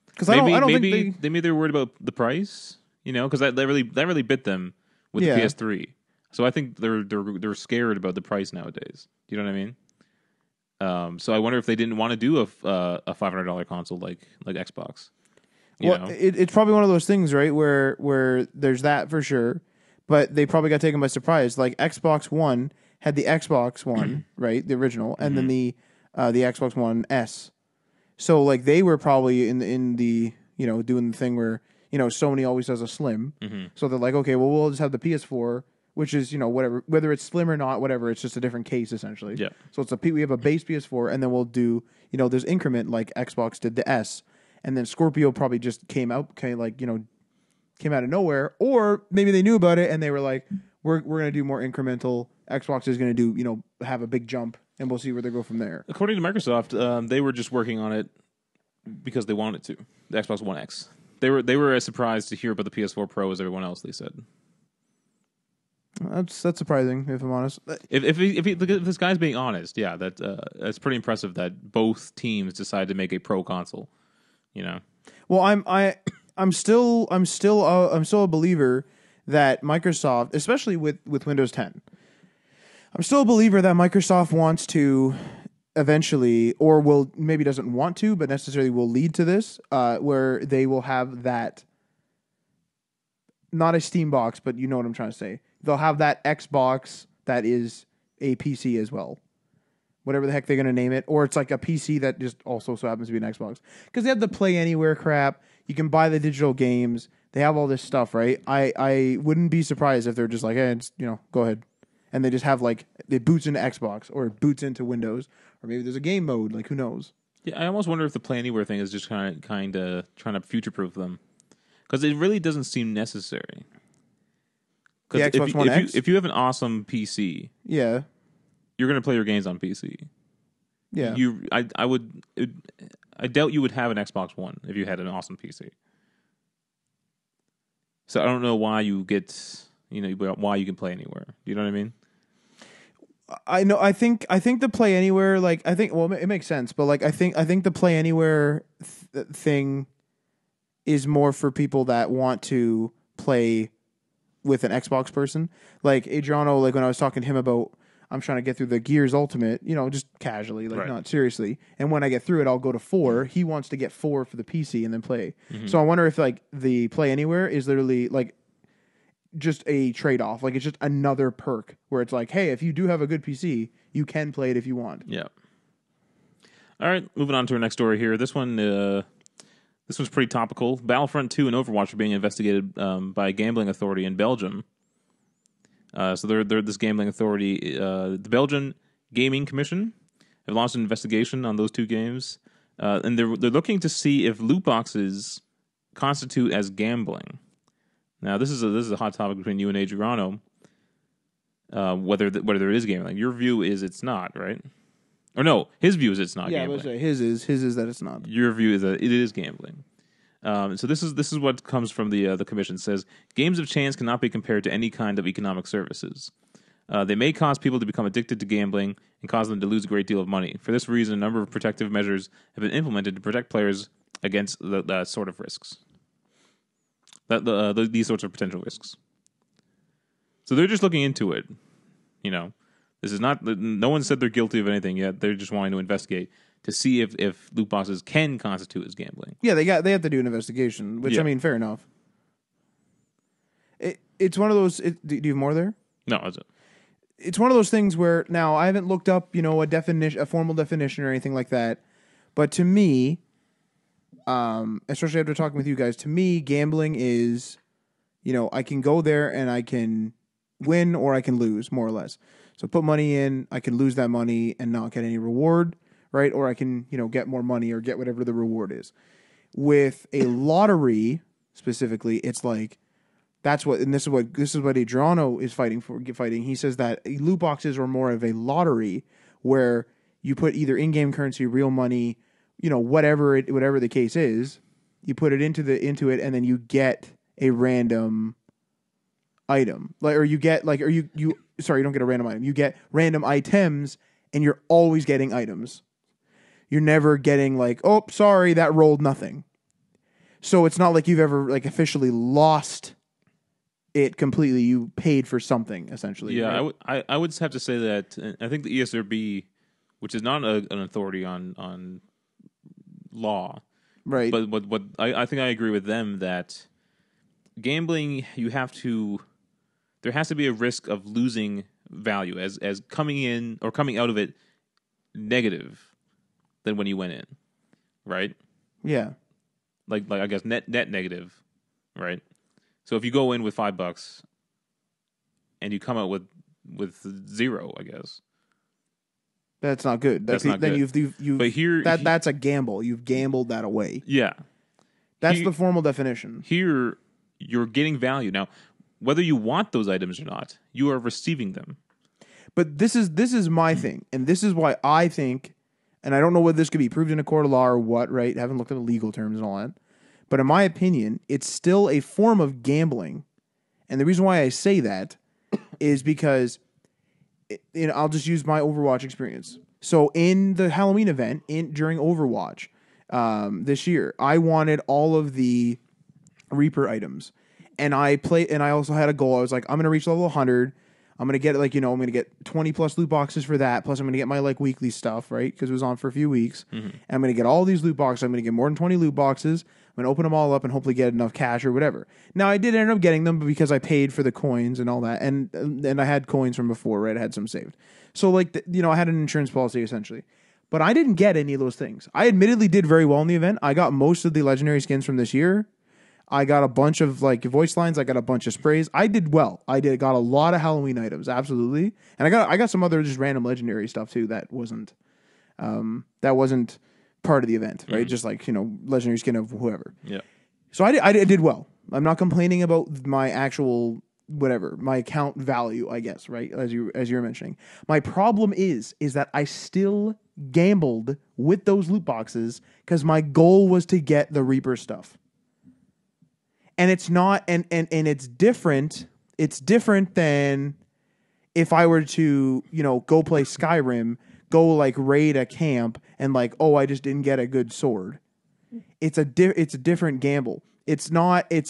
Because I don't think maybe they were worried about the price, you know, because that really bit them with the PS3. So I think they're scared about the price nowadays. Do you know what I mean? So I wonder if they didn't want to do a $500 console like Xbox. It's probably one of those things, right, where there's that for sure. But they probably got taken by surprise. Like Xbox One had the Xbox One, right, the original, and then the Xbox One S. So like they were probably in the you know doing the thing where you know Sony always does a slim. Mm-hmm. So they're like, okay, well we'll just have the PS4, which is you know whatever, whether it's slim or not, whatever. It's just a different case essentially. Yeah. So we have a base PS4, and then we'll do you know there's increment like Xbox did the S, and then Scorpio probably just came out came out of nowhere, or maybe they knew about it and they were like, we're going to do more incremental. Xbox is going to do, you know, have a big jump and we'll see where they go from there. According to Microsoft, they were just working on it because they wanted to. The Xbox One X. They were as surprised to hear about the PS4 Pro as everyone else. They said that's surprising, if I'm honest. If this guy's being honest, yeah, that's pretty impressive that both teams decided to make a pro console. You know. Well, I'm still a believer that Microsoft, especially with Windows 10, I'm still a believer that Microsoft wants to eventually, or will maybe doesn't want to, but necessarily will lead to this, where they will have that, not a Steam box, but you know what I'm trying to say. They'll have that Xbox that is a PC as well. Whatever the heck they're going to name it. Or it's like a PC that just also so happens to be an Xbox. Because they have the Play Anywhere crap. You can buy the digital games. They have all this stuff, right? I wouldn't be surprised if they're just like, hey, go ahead. And they just have like, it boots into Xbox or it boots into Windows. Or maybe there's a game mode. Like, who knows? Yeah, I almost wonder if the Play Anywhere thing is just kind of trying to future-proof them. Because it really doesn't seem necessary. The Xbox One X? If you have an awesome PC, yeah, you're going to play your games on PC. Yeah, I doubt you would have an Xbox One if you had an awesome PC. So I don't know why you get, why you can play anywhere. Do you know what I mean? I know. I think the Play Anywhere, like, it makes sense, but like, I think the Play Anywhere thing is more for people that want to play with an Xbox person. Like Adriano, like when I was talking to him about, I'm trying to get through the Gears Ultimate, just casually, like not seriously. And when I get through it, I'll go to 4. He wants to get 4 for the PC and then play. Mm-hmm. So I wonder if like the Play Anywhere is literally like just a trade-off. Like it's just another perk where it's like, hey, if you do have a good PC, you can play it if you want. Yeah. All right, moving on to our next story here. This one's pretty topical. Battlefront 2 and Overwatch are being investigated by a gambling authority in Belgium. So they're this gambling authority, the Belgian Gaming Commission, have launched an investigation on those two games, and they're looking to see if loot boxes constitute as gambling. Now, this is a hot topic between you and Adriano. Whether there is gambling. Your view is it's not, right? Or no, his view is it's not gambling. Yeah, I would say his is that it's not. Your view is that it is gambling. So this is what comes from the commission. It says games of chance cannot be compared to any kind of economic services. They may cause people to become addicted to gambling and cause them to lose a great deal of money. For this reason, a number of protective measures have been implemented to protect players against that sort of risks. These sorts of potential risks. So they're just looking into it. This is not. No one said they're guilty of anything yet. They're just wanting to investigate to see if loot boxes can constitute as gambling. Yeah, they have to do an investigation, which I mean, fair enough. It's one of those. Do you have more there? No, that's it. It's one of those things where now I haven't looked up, a formal definition or anything like that, but to me, especially after talking with you guys, to me, gambling is, I can go there and I can win or I can lose, more or less. So put money in, I can lose that money and not get any reward, right? Or I can, get more money or get whatever the reward is. With a lottery specifically, it's like this is what Adriano is fighting. He says that loot boxes are more of a lottery where you put either in-game currency, real money, whatever the case is, you put it into it and then you get a random item. You don't get a random item. You get random items and you're always getting items. You're never getting like, oh, sorry, that rolled nothing. So it's not like you've ever like officially lost it completely. You paid for something essentially. Yeah, right? I would have to say that I think the ESRB, which is not an authority on law, right? But what I think I agree with them that gambling there has to be a risk of losing value as coming in or coming out of it negative than when you went in, right? Yeah. Like I guess net negative, right? So if you go in with $5 and you come out with 0, I guess that's not good. That's not then good. You've But that's a gamble. You've gambled that away. Yeah. That's the formal definition. Here you're getting value. Now, whether you want those items or not, you are receiving them. But this is my thing, and this is why I think, and I don't know whether this could be proved in a court of law or what, right? I haven't looked at the legal terms and all that. But in my opinion, it's still a form of gambling. And the reason why I say that is because I'll just use my Overwatch experience. So in the Halloween event during Overwatch this year, I wanted all of the Reaper items. And I also had a goal. I was like, I'm going to reach level 100. I'm going to get I'm going to get 20 plus loot boxes for that. Plus I'm going to get my weekly stuff, right? Because it was on for a few weeks. Mm-hmm. And I'm going to get all these loot boxes. I'm going to get more than 20 loot boxes. I'm going to open them all up and hopefully get enough cash or whatever. Now I did end up getting them because I paid for the coins and all that. And I had coins from before, right? I had some saved. So I had an insurance policy essentially. But I didn't get any of those things. I admittedly did very well in the event. I got most of the legendary skins from this year. I got a bunch of voice lines. I got a bunch of sprays. I did well. Got a lot of Halloween items, absolutely. And I got some other just random legendary stuff too that wasn't part of the event, right? Just legendary skin of whoever. Yeah. So I did well. I'm not complaining about my actual my account value, I guess, right? As you were mentioning. My problem is that I still gambled with those loot boxes because my goal was to get the Reaper stuff. And it's not, and it's different. It's different than if I were to, go play Skyrim, go raid a camp, and I just didn't get a good sword. It's a different gamble. It's not. When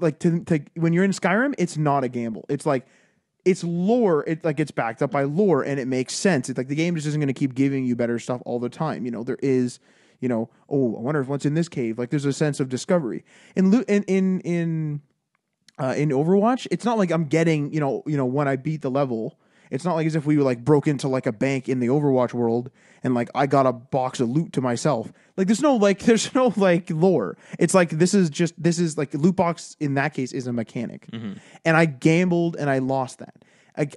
you're in Skyrim, it's not a gamble. It's lore. It's backed up by lore, and it makes sense. It's the game just isn't going to keep giving you better stuff all the time. There is. I wonder if what's in this cave. There's a sense of discovery. In Overwatch, it's not like I'm getting, when I beat the level, it's not as if we broke into a bank in the Overwatch world and I got a box of loot to myself. There's no lore. It's this is loot box in that case is a mechanic. Mm-hmm. And I gambled and I lost that.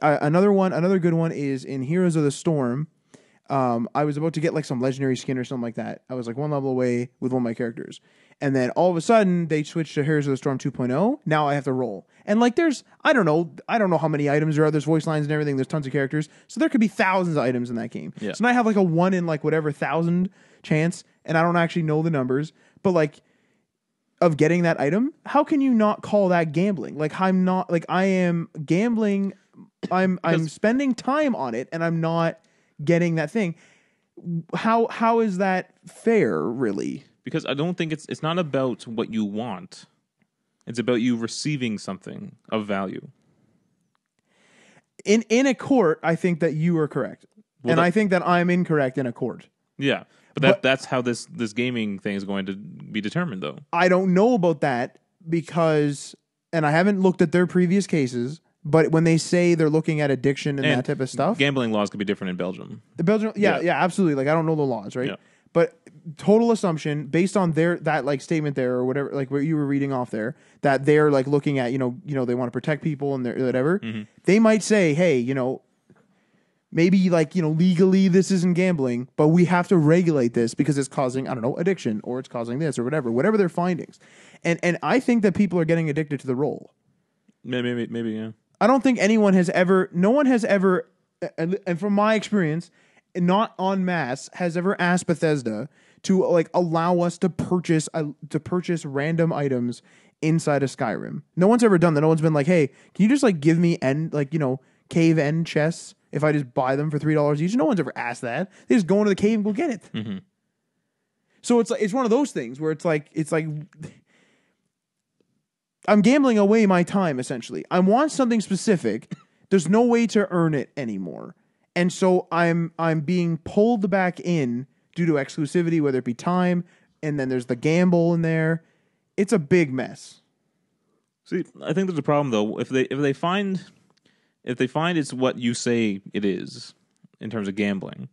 Another good one is in Heroes of the Storm. I was about to get some legendary skin or something like that. I was one level away with one of my characters. And then all of a sudden they switched to Heroes of the Storm 2.0. Now I have to roll. And there's, I don't know how many items there are. There's voice lines and everything. There's tons of characters. So there could be thousands of items in that game. Yeah. So now I have a 1 in whatever 1,000 chance. And I don't actually know the numbers, but of getting that item, how can you not call that gambling? I'm not, I am gambling. I'm spending time on it and I'm not getting that thing. How is that fair, really? Because I don't think it's not about what you want. It's about you receiving something of value. In a court, I think that you are correct. And I think that I'm incorrect in a court. Yeah. But that's how this gaming thing is going to be determined, though. I don't know about that because, and I haven't looked at their previous cases, but when they say they're looking at addiction and that type of stuff. Gambling laws could be different in Belgium. The Belgium, yeah, absolutely. I don't know the laws, right? Yeah. But total assumption based on that statement there or whatever, what you were reading off there, that they're looking at, they want to protect people and whatever. Mm-hmm. They might say, hey, maybe legally this isn't gambling, but we have to regulate this because it's causing, I don't know, addiction or it's causing this or whatever their findings. And I think that people are getting addicted to the role. Maybe, yeah. I don't think no one has ever, and from my experience, not en masse, has ever asked Bethesda to allow us to purchase random items inside of Skyrim. No one's ever done that. No one's been hey, can you just give me cave end chests if I just buy them for $3 each? No one's ever asked that. They just go into the cave and go get it. Mm-hmm. So it's one of those things where it's I'm gambling away my time, essentially. I want something specific. There's no way to earn it anymore. And so I'm being pulled back in due to exclusivity, whether it be time, and then there's the gamble in there. It's a big mess. See, I think there's a problem though. If they find it's what you say it is in terms of gambling,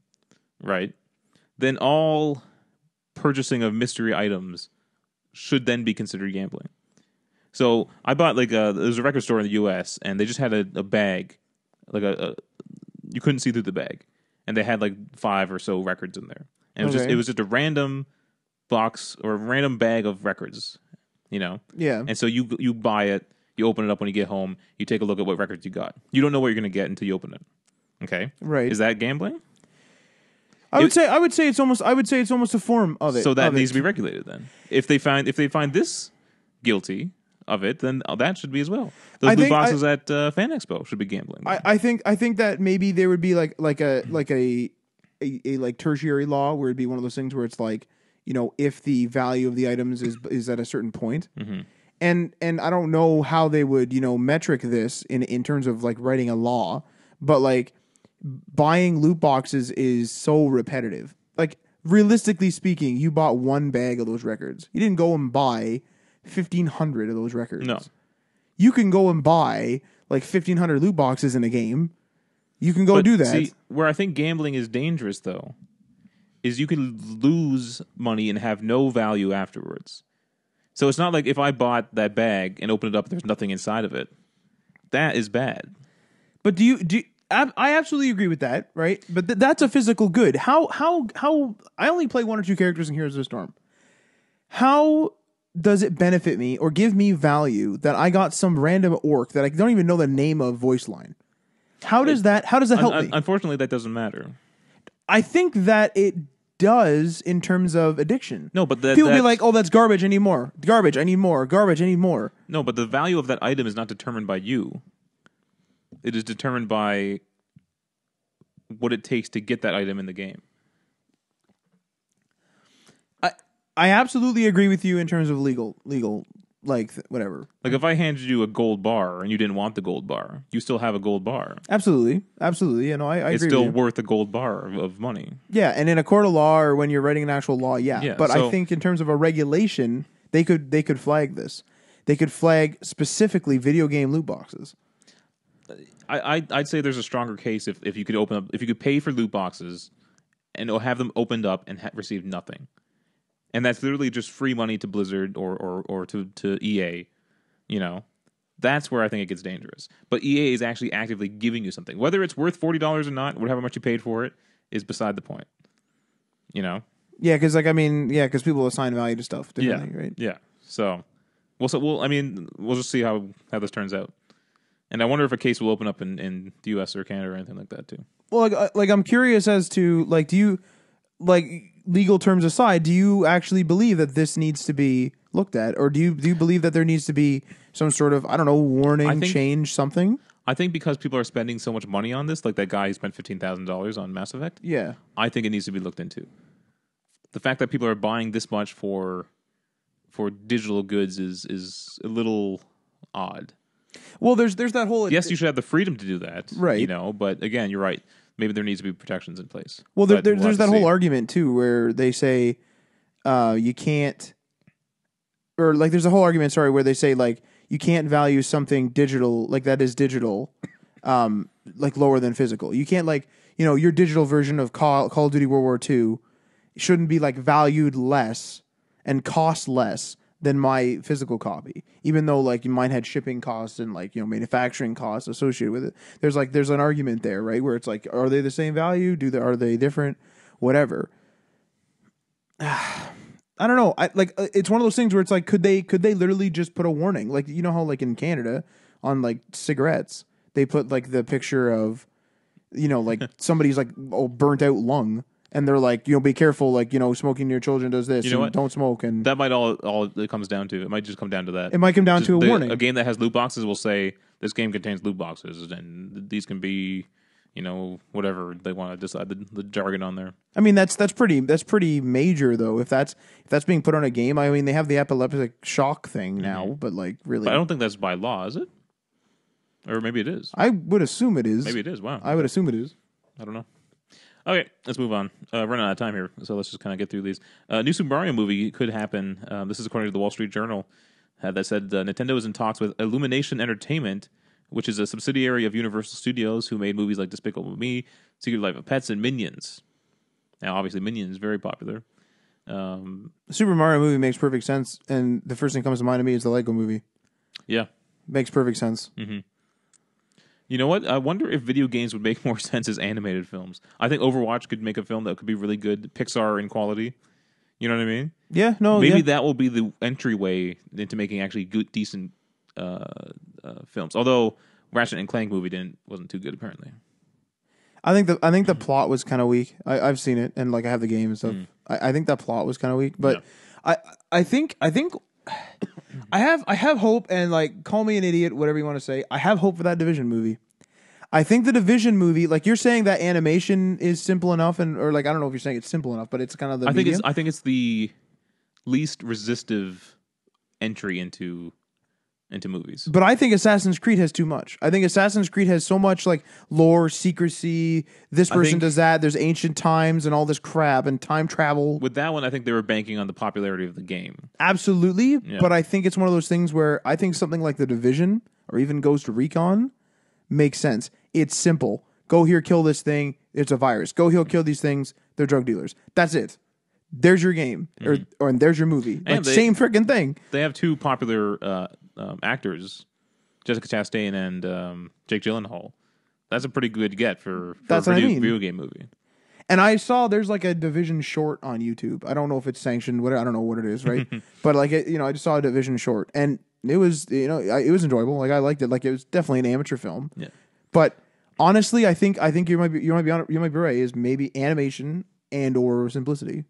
right? Then all purchasing of mystery items should then be considered gambling. So I bought there's a record store in the U.S. and they just had a bag, you couldn't see through the bag, and they had 5 or so records in there, and it was just a random box or a random bag of records, Yeah. And so you buy it, you open it up when you get home, you take a look at what records you got. You don't know what you're going to get until you open it. Okay, Right. Is that gambling? I would say it's almost a form of it. So that needs to be regulated then. If they find this guilty of it, then that should be as well. Those loot boxes at Fan Expo should be gambling. I think that maybe there would be like a tertiary law where it'd be one of those things where it's like, you know, if the value of the items is at a certain point. Mm-hmm. And I don't know how they would, you know, metric this in terms of like writing a law, but like buying loot boxes is so repetitive. Like realistically speaking, you bought one bag of those records. You didn't go and buy 1,500 of those records. No. You can go and buy like 1,500 loot boxes in a game. You can go do that. See, where I think gambling is dangerous, though, is you can lose money and have no value afterwards. So it's not like if I bought that bag and opened it up, there's nothing inside of it. That is bad. But do you I absolutely agree with that, right? But that's a physical good. How I only play one or two characters in Heroes of the Storm. How does it benefit me or give me value that I got some random orc that I don't even know the name of voice line? How does that help me? Unfortunately, that doesn't matter. I think that it does in terms of addiction. No, but people be like, "Oh, that's garbage. I need more. Garbage. I need more. Garbage. I need more." No, but the value of that item is not determined by you. It is determined by what it takes to get that item in the game. I absolutely agree with you in terms of legal, like whatever. Like if I handed you a gold bar and you didn't want the gold bar, you still have a gold bar. Absolutely. You know, I agree. It's still worth a gold bar of money. Yeah, and in a court of law or when you're writing an actual law, yeah. But I think in terms of a regulation, they could flag this. They could flag specifically video game loot boxes. I'd say there's a stronger case if you could pay for loot boxes and have them opened up and receive nothing. And that's literally just free money to Blizzard or to EA, you know. That's where I think it gets dangerous. But EA is actually actively giving you something. Whether it's worth $40 or not, whatever much you paid for it, is beside the point. You know? Yeah, because people assign value to stuff differently, right? Yeah. So, we'll just see how this turns out. And I wonder if a case will open up in the US or Canada or anything like that too. Well, like I'm curious as to like, do you legal terms aside, do you actually believe that this needs to be looked at, or do you believe that there needs to be some sort of warning, change, something? I think because people are spending so much money on this, like that guy who spent $15,000 on Mass Effect. Yeah, I think it needs to be looked into. The fact that people are buying this much for digital goods is a little odd. Well, there's that whole yes, you should have the freedom to do that, right? You know, but again, you're right. Maybe there needs to be protections in place. Well, there's that whole argument too, where they say you can't, or like there's a whole argument, where they say like you can't value something digital, like that is digital, like lower than physical. You can't your digital version of Call of Duty World War II shouldn't be like valued less and cost less than my physical copy, even though like mine had shipping costs and manufacturing costs associated with it. There's an argument there, right? Where it's like, are they the same value? Are they different? Whatever. I don't know. It's one of those things where it's like, could they literally just put a warning? Like, you know how like in Canada on like cigarettes, they put like the picture of, like somebody's like burnt out lung. And they're like, be careful, like, smoking near your children does this. Don't smoke. And that might all it comes down to. It might just come down to that. It might come down to a warning. A game that has loot boxes will say, this game contains loot boxes, and these can be, whatever they want to decide the jargon on there. I mean, that's pretty major though. If that's being put on a game, I mean, they have the epileptic shock thing now, but like really, but I don't think that's by law, is it? Or maybe it is. I would assume it is. Maybe it is. Wow. I would assume it is. I don't know. Okay, let's move on. Running out of time here, so let's just kind of get through these. New Super Mario movie could happen. This is according to the Wall Street Journal that said Nintendo is in talks with Illumination Entertainment, which is a subsidiary of Universal Studios, who made movies like Despicable Me, Secret Life of Pets, and Minions. Now, obviously, Minions is very popular. The Super Mario movie makes perfect sense, and the first thing that comes to mind to me is the Lego movie. Yeah. Makes perfect sense. Mm-hmm. You know what? I wonder if video games would make more sense as animated films. I think Overwatch could make a film that could be really good, Pixar in quality. You know what I mean? Yeah, no, maybe that will be the entryway into making actually good, decent films. Although Ratchet and Clank movie wasn't too good apparently. I think the plot was kind of weak. I've seen it and like I have the game and stuff. I think that plot was kind of weak, but I think I have hope, and like call me an idiot, whatever you want to say. I have hope for that Division movie. I think the Division movie, like you're saying, that animation is simple enough, or like I don't know if you're saying it's simple enough, but it's kind of the. I think it's the least resistive entry into movies. But I think Assassin's Creed has too much. I think Assassin's Creed has so much like lore, secrecy. This person does that. There's ancient times and all this crap and time travel. With that one, I think they were banking on the popularity of the game. Absolutely, but I think it's one of those things where I think something like the Division or even Ghost Recon makes sense. It's simple. Go here, kill this thing. It's a virus. Go here, kill these things. They're drug dealers. That's it. There's your game, or there's your movie. Like, same freaking thing. They have two popular actors, Jessica Chastain and Jake Gyllenhaal. That's a pretty good get for a video game movie. And I saw there's like a Division short on YouTube. I don't know if it's sanctioned. I don't know what it is, right? But like I just saw a Division short, and it was it was enjoyable. Like I liked it. Like it was definitely an amateur film. Yeah. But honestly, I think you might be right. Is maybe animation and or simplicity.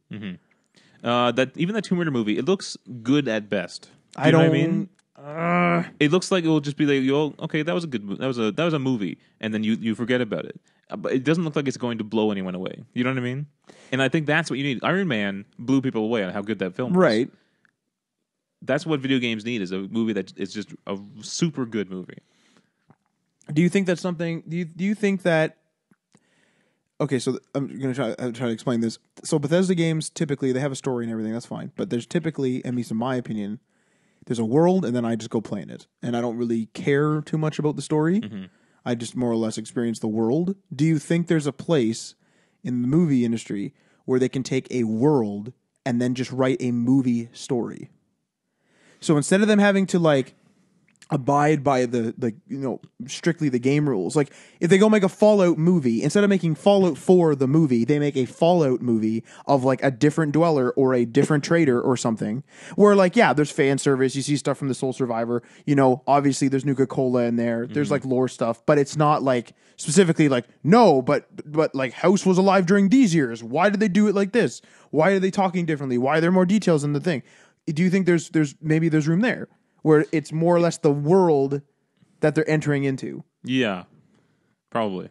That even that Tomb Raider movie, it looks good at best. I don't. Know what I mean? It looks like it will just be like, okay, that was a good, that was a movie, and then you forget about it. But it doesn't look like it's going to blow anyone away. You know what I mean? And I think that's what you need. Iron Man blew people away on how good that film was. Right. That's what video games need, is a movie that is just a super good movie. Do you think that's something? Do you think that? Okay, so I'm going to try to explain this. So Bethesda games typically they have a story and everything. That's fine, but there's typically, at least in my opinion, there's a world, and then I just go play in it, and I don't really care too much about the story. I just more or less experience the world. Do you think there's a place in the movie industry where they can take a world and then just write a movie story? So instead of them having to like abide by the strictly the game rules, like if they go make a Fallout movie, instead of making Fallout 4 the movie, they make a Fallout movie of like a different dweller or a different trader or something, where like there's fan service, you see stuff from the Soul Survivor, obviously there's Nuka-Cola in there, there's like lore stuff, but it's not like specifically like but like House was alive during these years, why did they do it like this, why are they talking differently, why are there more details in the thing? Do you think there's room there where it's more or less the world that they're entering into? Yeah, probably.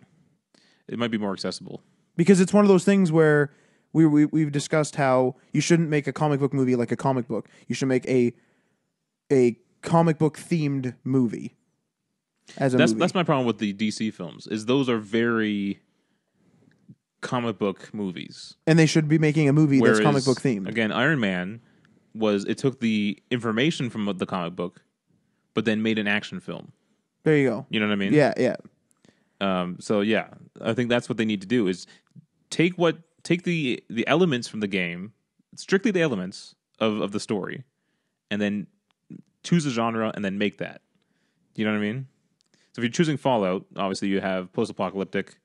It might be more accessible. Because it's one of those things where we've discussed how you shouldn't make a comic book movie like a comic book. You should make a comic book themed movie as a movie. That's my problem with the DC films, is those are very comic book movies. And they should be making a movie that's comic book themed. Again, Iron Man it took the information from the comic book, but then made an action film. There you go. You know what I mean? Yeah. So yeah, I think that's what they need to do, is take the elements from the game, strictly the elements of the story, and then choose a genre and then make that. You know what I mean? So if you're choosing Fallout, obviously you have post-apocalyptic.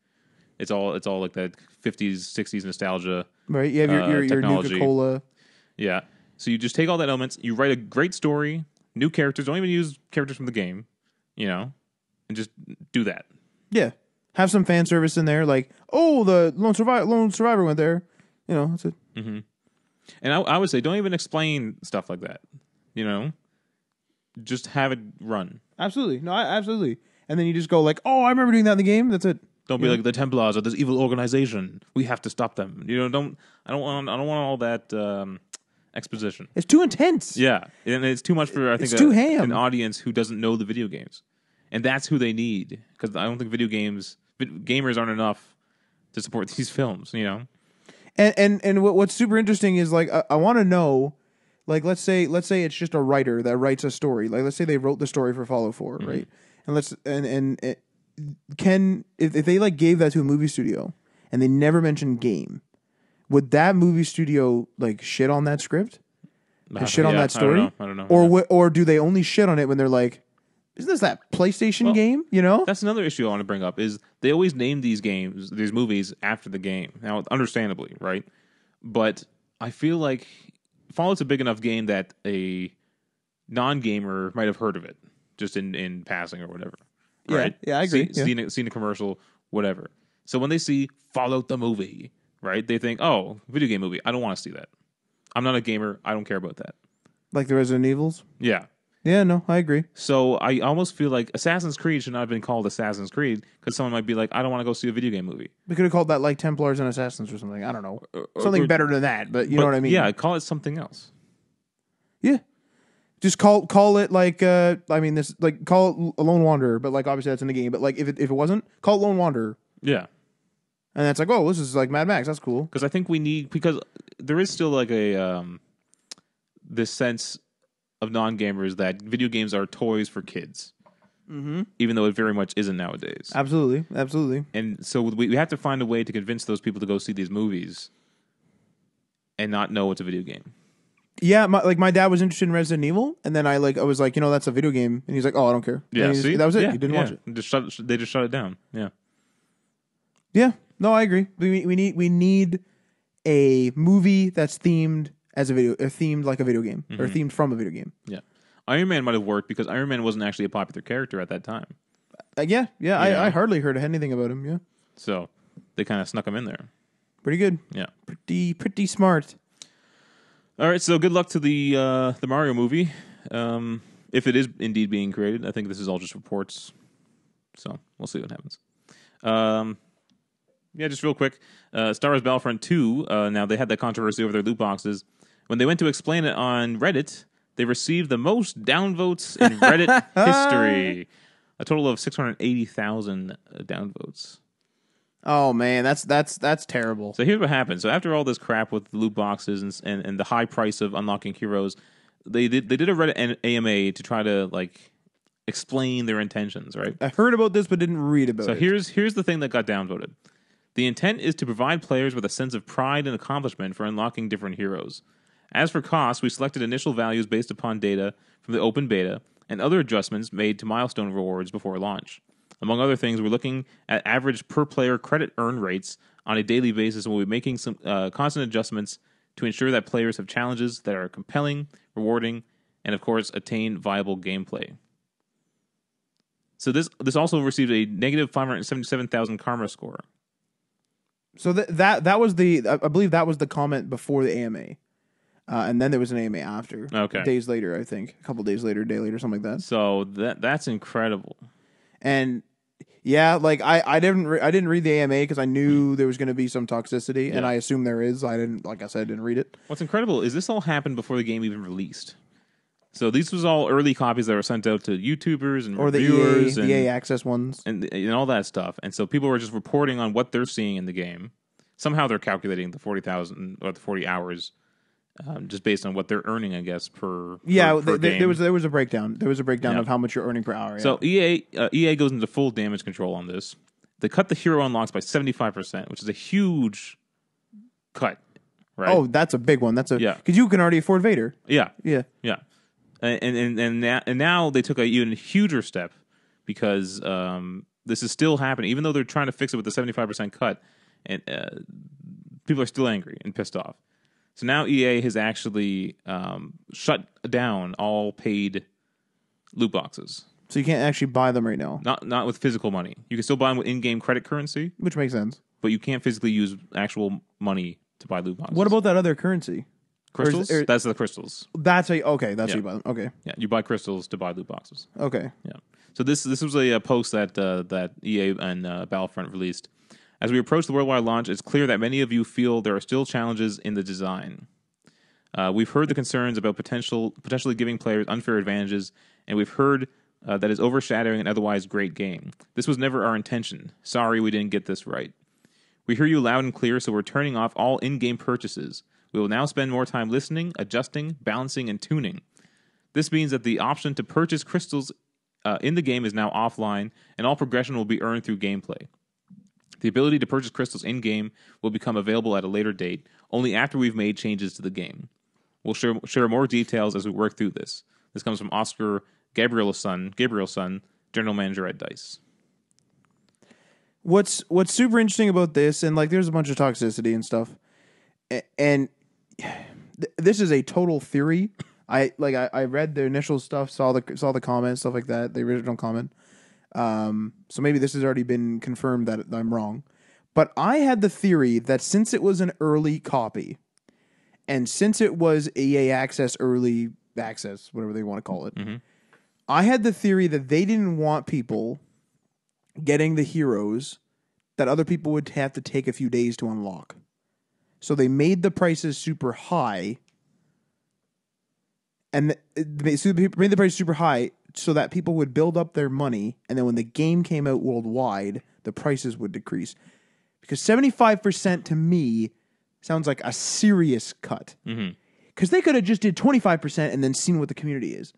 It's all like that 50s, 60s nostalgia. Right. You have your Nuka-Cola. Yeah. So you just take all that elements, you write a great story, new characters, don't even use characters from the game, and just do that. Yeah. Have some fan service in there, like, the lone survivor went there. That's it. Mm-hmm. And I would say don't even explain stuff like that. Just have it run. Absolutely. No, absolutely. And then you just go like, I remember doing that in the game. That's it. Don't be like the Templars or this evil organization. We have to stop them. I don't want all that exposition. It's too intense. Yeah, and it's too much for an audience who doesn't know the video games, and that's who they need, because I don't think gamers aren't enough to support these films. And what's super interesting is like I want to know, like let's say it's just a writer that writes a story. Like let's say they wrote the story for Fallout 4, right? And if they like gave that to a movie studio and they never mentioned game, would that movie studio like shit on that script? Shit on that story? I don't know. Or do they only shit on it when they're like, isn't this that PlayStation game? That's another issue I want to bring up, is they always name these movies after the game. Now, understandably, right? But I feel like Fallout's a big enough game that a non-gamer might have heard of it, just in passing or whatever. Right? Yeah, I agree. Seen a commercial, whatever. So when they see Fallout the movie, right, they think, oh, video game movie. I don't want to see that. I'm not a gamer. I don't care about that. Like the Resident Evils? Yeah. Yeah, no, I agree. So I almost feel like Assassin's Creed should not have been called Assassin's Creed because someone might be like, I don't want to go see a video game movie. We could have called that like Templars and Assassins or something. I don't know. Something better than that, but you know what I mean? Yeah, call it something else. Yeah. Just call it like call it a Lone Wanderer, but like obviously that's in the game. But like if it wasn't, call it Lone Wanderer. Yeah. And that's like, oh, this is like Mad Max. That's cool. Because I think because there is still like a this sense of non-gamers that video games are toys for kids, even though it very much isn't nowadays. Absolutely. And so we have to find a way to convince those people to go see these movies and not know it's a video game. Yeah, my dad was interested in Resident Evil, and then I was like, that's a video game, and he's like, oh, I don't care. Yeah, see? That was it. Yeah, he didn't watch it. They just shut it down. Yeah. Yeah. No, I agree. We need a movie that's themed as themed like a video game, or themed from a video game. Yeah. Iron Man might have worked because Iron Man wasn't actually a popular character at that time. Yeah. I hardly heard anything about him. Yeah. So they kind of snuck him in there. Pretty good. Yeah. Pretty smart. All right. So good luck to the Mario movie, if it is indeed being created. I think this is all just reports. So we'll see what happens. Yeah, just real quick. Star Wars Battlefront 2, now they had that controversy over their loot boxes. When they went to explain it on Reddit, they received the most downvotes in Reddit history. A total of 680,000 downvotes. Oh man, that's terrible. So here's what happened. So after all this crap with the loot boxes and the high price of unlocking heroes, they did a Reddit AMA to try to like explain their intentions, right? I heard about this but didn't read about it. So here's the thing that got downvoted. The intent is to provide players with a sense of pride and accomplishment for unlocking different heroes. As for costs, we selected initial values based upon data from the open beta and other adjustments made to milestone rewards before launch. Among other things, we're looking at average per-player credit earn rates on a daily basis, and we'll be making some constant adjustments to ensure that players have challenges that are compelling, rewarding, and, of course, attain viable gameplay. So this also received a negative 577,000 karma score. So that was I believe that was the comment before the AMA. And then there was an AMA after. Okay. Days later, I think. A couple days later, a day later, something like that. So that's incredible. And yeah, like I didn't read the AMA because I knew there was going to be some toxicity, and I assume there is. I didn't read it. What's incredible is this all happened before the game even released. So these was all early copies that were sent out to YouTubers and reviewers the EA Access ones and all that stuff. And so people were just reporting on what they're seeing in the game. Somehow they're calculating the 40,000 or the 40 hours just based on what they're earning, I guess, per game. There was a breakdown. There was a breakdown of how much you're earning per hour. So EA goes into full damage control on this. They cut the hero unlocks by 75%, which is a huge cut. Right? Oh, that's a big one. Because you can already afford Vader. Yeah. Yeah. Yeah. And now they took a even huger step because this is still happening, even though they're trying to fix it with the 75% cut, and people are still angry and pissed off. So now EA has actually shut down all paid loot boxes. So you can't actually buy them right now. Not with physical money. You can still buy them with in-game credit currency, which makes sense. But you can't physically use actual money to buy loot boxes. What about that other currency? Crystals? That's the crystals. That's how you buy them. Okay. Yeah, you buy crystals to buy loot boxes. Okay. Yeah. So this was a post that EA and Battlefront released. As we approach the worldwide launch, it's clear that many of you feel there are still challenges in the design. We've heard the concerns about potentially giving players unfair advantages, and we've heard that is overshadowing an otherwise great game. This was never our intention. Sorry we didn't get this right. We hear you loud and clear, so we're turning off all in-game purchases. We will now spend more time listening, adjusting, balancing, and tuning. This means that the option to purchase crystals in the game is now offline, and all progression will be earned through gameplay. The ability to purchase crystals in-game will become available at a later date, only after we've made changes to the game. We'll share more details as we work through this. This comes from Oscar Gabrielson, General Manager at DICE. What's super interesting about this, and like there's a bunch of toxicity and stuff, and this is a total theory. I read the initial stuff, saw the comments, stuff like that, the original comment. So maybe this has already been confirmed that I'm wrong. But I had the theory that since it was an early copy, and since it was EA Access, early access, whatever they want to call it, I had the theory that they didn't want people getting the heroes that other people would have to take a few days to unlock. So they made the prices super high, and made the price super high so that people would build up their money, and then when the game came out worldwide, the prices would decrease. Because 75% to me sounds like a serious cut. Because they could have just did 25% and then seen what the community is.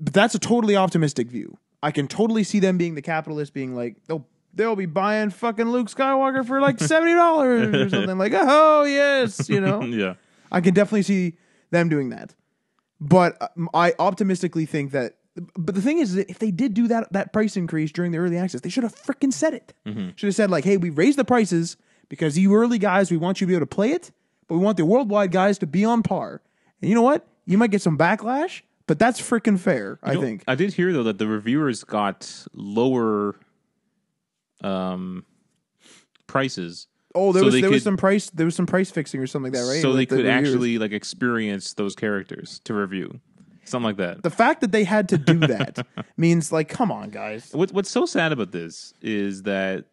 But that's a totally optimistic view. I can totally see them being the capitalists, being like, they'll be buying fucking Luke Skywalker for like $70 or something. Like, oh, yes, you know? Yeah. I can definitely see them doing that. But I optimistically think that. But the thing is that if they did do that price increase during the early access, they should have freaking said it. Should have said, like, hey, we raised the prices because you early guys, we want you to be able to play it, but we want the worldwide guys to be on par. And you know what? You might get some backlash, but that's freaking fair, I think. I did hear, though, that the reviewers got lower prices. Oh, there was some price fixing or something like that, right? So they could actually like experience those characters to review. Something like that. The fact that they had to do that means, like, come on, guys. What's so sad about this is that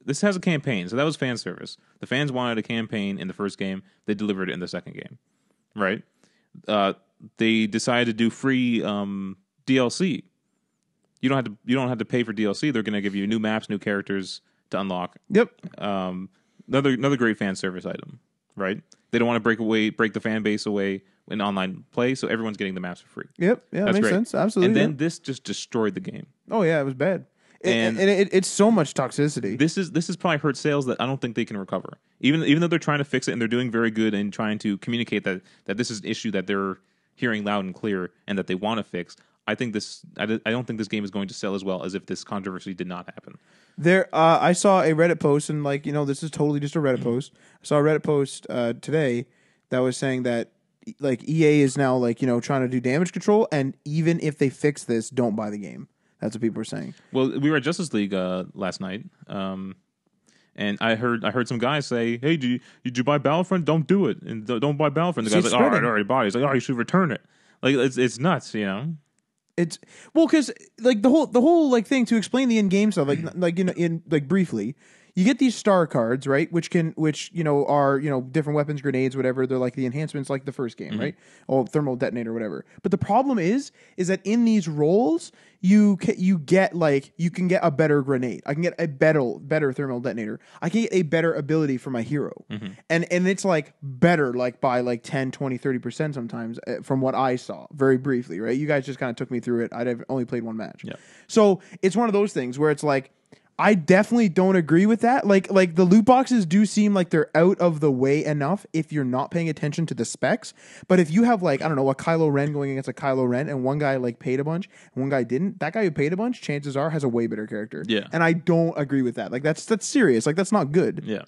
this has a campaign. So that was fan service. The fans wanted a campaign in the first game. They delivered it in the second game, right? They decided to do free DLC. You don't have to pay for DLC. They're going to give you new maps, new characters to unlock. Yep. Another great fan service item, right? They don't want to break the fan base away in online play, so everyone's getting the maps for free. Yep. Yeah, that makes sense. Absolutely. And then this just destroyed the game. Oh yeah, it was bad. And it's so much toxicity. This is probably hurt sales that I don't think they can recover. Even though they're trying to fix it and they're doing very good and trying to communicate that this is an issue that they're hearing loud and clear and that they want to fix. I don't think this game is going to sell as well as if this controversy did not happen. I saw a Reddit post, and like, you know, this is totally just a Reddit post. I saw a Reddit post today that was saying that like EA is now like, you know, trying to do damage control, and even if they fix this, don't buy the game. That's what people are saying. Well, we were at Justice League last night, and I heard some guys say, "Hey, did you buy Battlefront? Don't do it, and don't buy Battlefront." The guy's like, "Oh, I already bought it." He's like, "Oh, you should return it." Like it's nuts, you know. It's because like the whole like thing to explain the in-game stuff, like you know, in like briefly, you get these star cards, right? Which you know are, you know, different weapons, grenades, whatever. They're like the enhancements, like the first game, right? Or thermal detonator, whatever. But the problem is that in these roles, you get like, you can get a better grenade. I can get a better thermal detonator. I can get a better ability for my hero, and it's like better like by like 10, 20, 30% sometimes from what I saw very briefly, right? You guys just kind of took me through it. I'd only played one match, so it's one of those things where it's like, I definitely don't agree with that. Like the loot boxes do seem like they're out of the way enough if you're not paying attention to the specs. But if you have like, I don't know, a Kylo Ren going against a Kylo Ren, and one guy like paid a bunch and one guy didn't, that guy who paid a bunch, chances are, has a way better character. Yeah. And I don't agree with that. Like that's serious. Like that's not good. Yeah.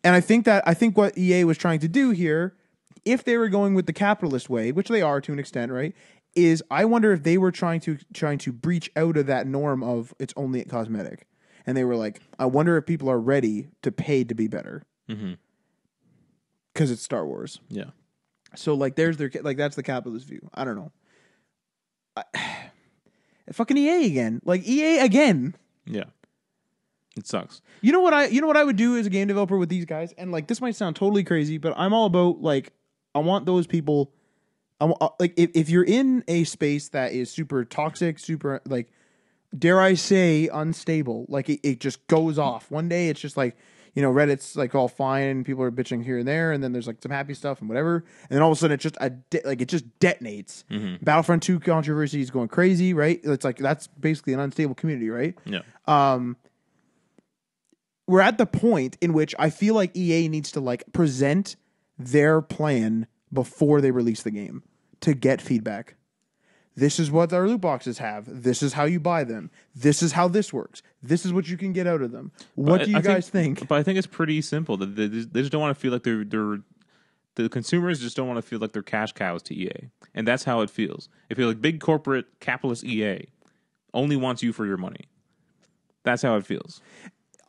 And I think what EA was trying to do here, if they were going with the capitalist way, which they are to an extent, right, is I wonder if they were trying to breach out of that norm of it's only cosmetic. And they were like, I wonder if people are ready to pay to be better. Because it's Star Wars. Yeah. So like there's their, like, that's the capitalist view. I don't know. Fucking EA again. Like EA again. Yeah. It sucks. You know what I would do as a game developer with these guys? And like, this might sound totally crazy, but I'm all about like, I want those people, like if you're in a space that is super toxic, super like, dare I say, unstable. Like it just goes off. One day it's just like, you know, Reddit's like all fine and people are bitching here and there, and then there's like some happy stuff and whatever, and then all of a sudden it just it just detonates. Battlefront 2 controversy is going crazy, right? It's like that's basically an unstable community, right? Yeah. We're at the point in which I feel like EA needs to like present their plan before they release the game to get feedback. This is what our loot boxes have. This is how you buy them. This is how this works. This is what you can get out of them. What do you guys think? But I think it's pretty simple. They just don't want to feel like the consumers just don't want to feel like they're cash cows to EA. And that's how it feels. It feels like big corporate capitalist EA only wants you for your money. That's how it feels.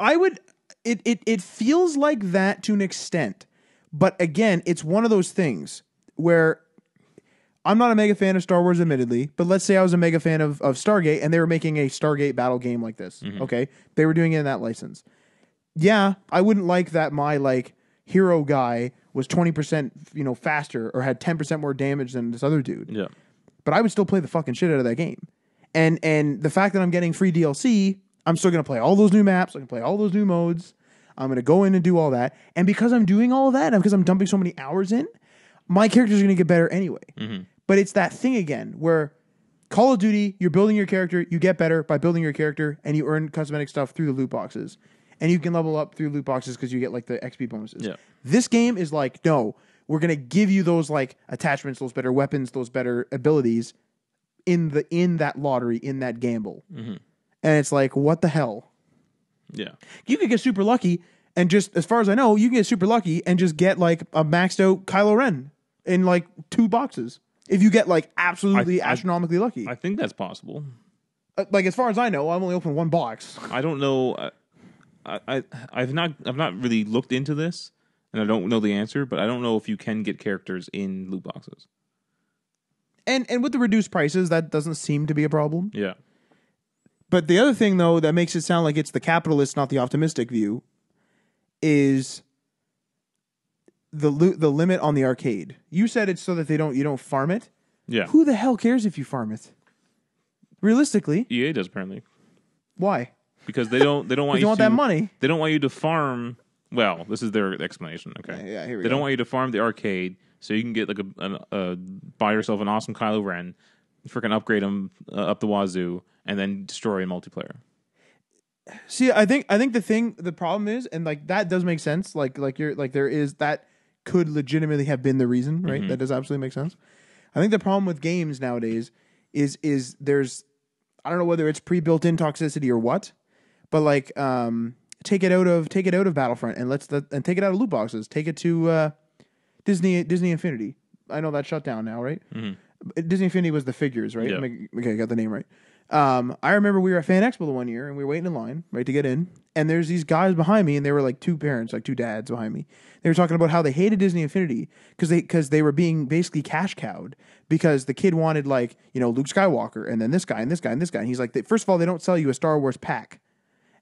I would. It feels like that to an extent, but again, it's one of those things where I'm not a mega fan of Star Wars, admittedly, but let's say I was a mega fan of Stargate, and they were making a Stargate battle game like this. Okay, they were doing it in that license. Yeah, I wouldn't like that. My hero guy was 20% faster or had 10% more damage than this other dude. Yeah, but I would still play the fucking shit out of that game. And the fact that I'm getting free DLC, I'm still going to play all those new maps. I can play all those new modes. I'm going to go in and do all that. And because I'm doing all of that, and because I'm dumping so many hours in, my character's going to get better anyway. But it's that thing again where Call of Duty, you're building your character, you get better by building your character, and you earn cosmetic stuff through the loot boxes. And you can level up through loot boxes because you get the XP bonuses. Yeah. This game is no, we're going to give you those attachments, those better weapons, those better abilities in that lottery, in that gamble. And it's what the hell? Yeah. You could get super lucky and just, as far as I know, you can get super lucky and just get a maxed out Kylo Ren in 2 boxes. If you get absolutely astronomically lucky. I think that's possible. As far as I know, I've only opened 1 box. I don't know. I've not really looked into this, and I don't know the answer, but I don't know if you can get characters in loot boxes. And with the reduced prices, that doesn't seem to be a problem. Yeah. But the other thing, though, that makes it sound like it's the capitalist, not the optimistic view, is the limit on the arcade. You said it's so that you don't farm it. Yeah. Who the hell cares if you farm it? Realistically, EA does apparently. Why? Because they don't want you want that money. They don't want you to farm. Well, this is their explanation. Okay. Yeah. Here we go. They don't want you to farm the arcade so you can get buy yourself an awesome Kylo Ren, freaking upgrade him up the wazoo, and then destroy in multiplayer. See, I think the problem is, and that does make sense. There is that could legitimately have been the reason, right? That does absolutely make sense. I think the problem with games nowadays is there's, I don't know whether it's pre-built in toxicity or what, but take it out of Battlefront and take it out of loot boxes. Take it to Disney Infinity. I know that's shut down now, right? Disney Infinity was the figures, right? Yeah. Okay, I got the name right. I remember we were at Fan Expo the one year and we were waiting in line, right, to get in. And there's these guys behind me, and they were 2 parents, 2 dads behind me. They were talking about how they hated Disney Infinity because they were being basically cash cowed because the kid wanted Luke Skywalker and then this guy and this guy and this guy. And he's like, first of all, they don't sell you a Star Wars pack.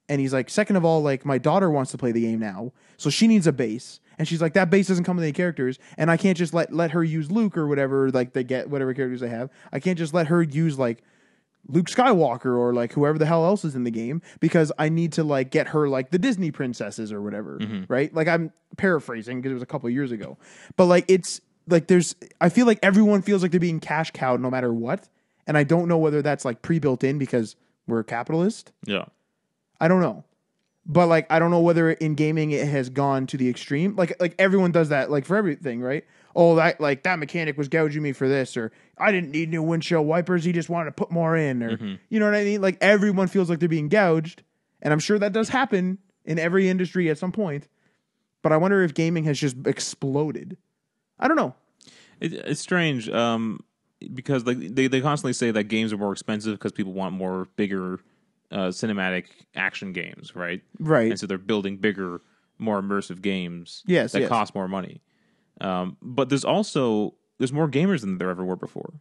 And he's like, second of all, my daughter wants to play the game now, so she needs a base. And she's like, that base doesn't come with any characters, and I can't just let her use Luke or whatever, they get whatever characters they have. I can't just let her use Luke Skywalker or whoever the hell else is in the game because I need to get her the Disney princesses or whatever, right? I'm paraphrasing because it was a couple of years ago, but it's I feel like everyone feels like they're being cash cowed no matter what, and I don't know whether that's pre-built in because we're a capitalist. Yeah. I don't know. But I don't know whether in gaming it has gone to the extreme. Everyone does that for everything, right? Oh, that that mechanic was gouging me for this, or I didn't need new windshield wipers, he just wanted to put more in, or you know what I mean? Everyone feels like they're being gouged, and I'm sure that does happen in every industry at some point. But I wonder if gaming has just exploded. I don't know. It's strange because they constantly say that games are more expensive because people want more bigger cinematic action games, right? Right. And so they're building bigger, more immersive games yes. cost more money. But there's more gamers than there ever were before.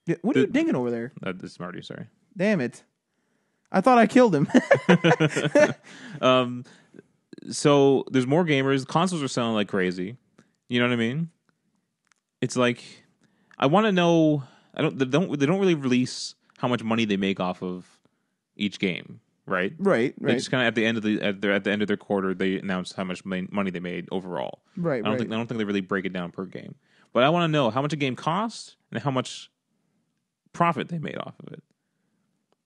Yeah, what are you dinging over there? This is Marty, sorry. Damn it. I thought I killed him. So there's more gamers. Consoles are selling like crazy. You know what I mean? It's I want to know. They don't really release how much money they make off of each game, right? Right. They just kind of at the end of their quarter, they announce how much money they made overall. Right. I don't think they really break it down per game. But I want to know how much a game costs and how much profit they made off of it.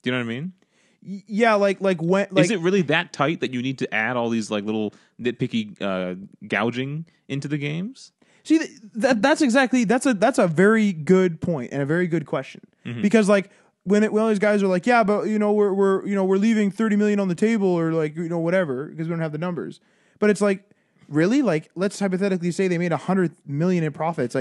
Do you know what I mean? Yeah, when is it really that tight that you need to add all these little nitpicky gouging into the games? See, that's a very good point and a very good question because when all these guys are yeah, but we're leaving 30 million on the table or whatever because we don't have the numbers. But it's really let's hypothetically say they made 100 million in profits.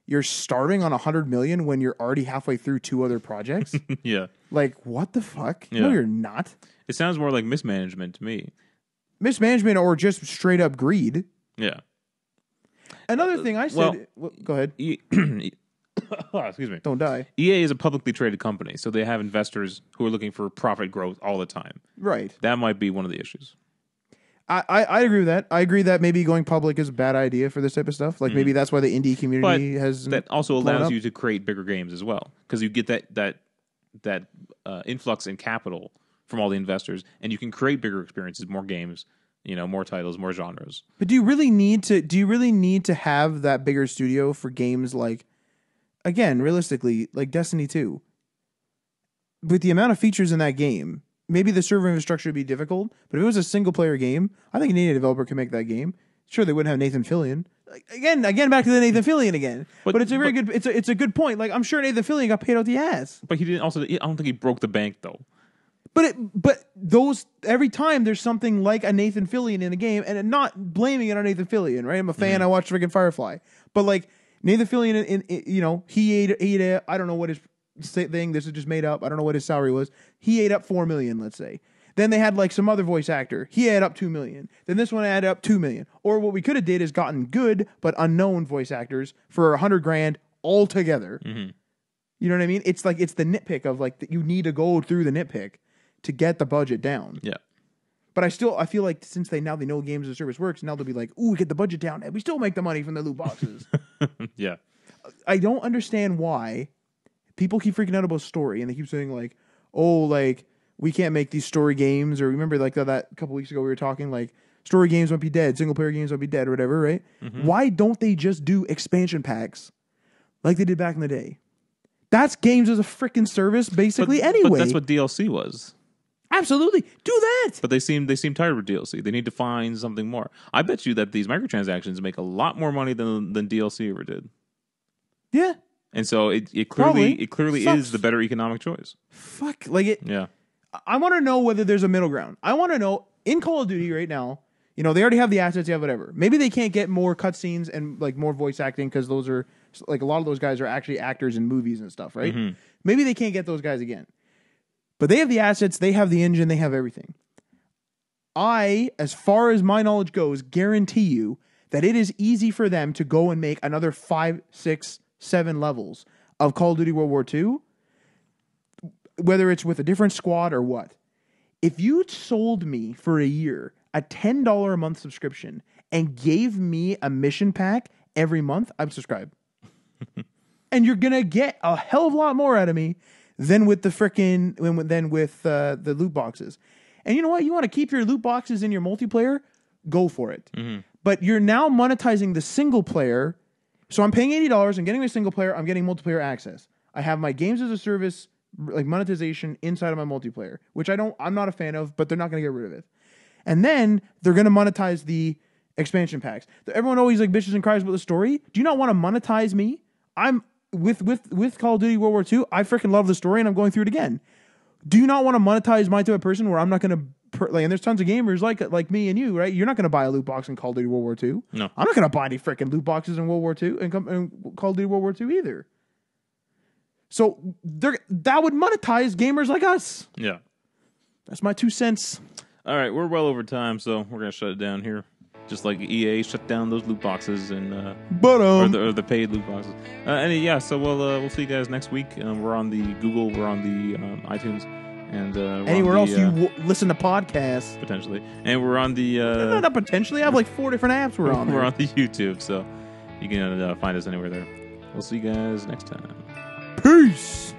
You're starting on 100 million when you're already halfway through 2 other projects. Yeah. What the fuck? Yeah. No, you're not. It sounds more like mismanagement to me. mismanagement or just straight up greed. Yeah. Another thing I said. Go ahead. Excuse me. Don't die. EA is a publicly traded company, so they have investors who are looking for profit growth all the time. Right. That might be one of the issues. I agree with that. I agree that maybe going public is a bad idea for this type of stuff. Like maybe that's why the indie community has. That also allows you to create bigger games as well, because you get that influx in capital from all the investors, and you can create bigger experiences, more games, more titles, more genres. But do you really need to have that bigger studio for games like, again, realistically, like Destiny 2? With the amount of features in that game, maybe the server infrastructure would be difficult, but if it was a single player game, I think any developer could make that game. Sure, they wouldn't have Nathan Fillion. Again, back to the Nathan Fillion again. But it's a very good. It's a good point. Like I'm sure Nathan Fillion got paid out the ass. But he didn't. Also, I don't think he broke the bank though. But those every time there's something like a Nathan Fillion in a game, and not blaming it on Nathan Fillion, right? I'm a fan. I watched freaking Firefly, but like Nathan Fillion, he ate. I don't know what his thing. This is just made up. I don't know what his salary was. He ate up $4 million, let's say. Then they had like some other voice actor. He added up $2 million. Then this one added up $2 million. Or what we could have did is gotten good but unknown voice actors for $100,000 all together. Mm-hmm. You know what I mean? It's like it's the nitpick of like you need to go through the nitpick to get the budget down. Yeah. But I feel like since they know games as a service works, now they'll be like, ooh, get the budget down, and we still make the money from the loot boxes. Yeah. I don't understand why people keep freaking out about story, and they keep saying like, oh, like we can't make these story games, or remember like that a couple weeks ago we were talking like story games might be dead, single player games might be dead, or whatever, right? Mm-hmm. Why don't they just do expansion packs like they did back in the day? That's games as a freaking service, basically. Anyway, but that's what DLC was. Absolutely, do that. But they seem tired of DLC. They need to find something more. I bet you that these microtransactions make a lot more money than DLC ever did. Yeah. And so it clearly is the better economic choice. Fuck, like it. Yeah. I want to know whether there's a middle ground. I want to know in Call of Duty right now. They already have the assets, you have whatever. Maybe they can't get more cutscenes and like more voice acting because those are like a lot of those guys are actually actors in movies and stuff, right? Mm-hmm. Maybe they can't get those guys again. But they have the assets, they have the engine, they have everything. I, as far as my knowledge goes, guarantee you that it is easy for them to go and make another 5, 6, 7 levels of Call of Duty World War II, whether it's with a different squad or what. If you sold me for a year a $10 a month subscription and gave me a mission pack every month, I'd subscribe. And you're going to get a hell of a lot more out of me than with the the loot boxes. And you know what? You want to keep your loot boxes in your multiplayer? Go for it. Mm-hmm. But you're now monetizing the single player. So I'm paying $80. I'm getting my single player. I'm getting multiplayer access. I have my games as a service, like monetization inside of my multiplayer, which I'm not a fan of, but they're not going to get rid of it. And then they're going to monetize the expansion packs. Everyone always like bitches and cries about the story. Do you not want to monetize me? I'm with Call of Duty World War II. I freaking love the story, and I'm going through it again. Do you not want to monetize my type of person where I'm not going to and there's tons of gamers like me and you, right? You're not going to buy a loot box in Call of Duty World War II. No, I'm not going to buy any freaking loot boxes in World War II and Call of Duty World War II either. So that would monetize gamers like us. Yeah, that's my 2 cents. All right, we're well over time, so we're gonna shut it down here. Just like EA shut down those loot boxes and or the paid loot boxes. So we'll see you guys next week. We're on the Google, we're on the iTunes, and anywhere else you listen to podcasts potentially. And we're on the not potentially. I have like 4 different apps. We're on the YouTube, so you can find us anywhere there. We'll see you guys next time. Peace.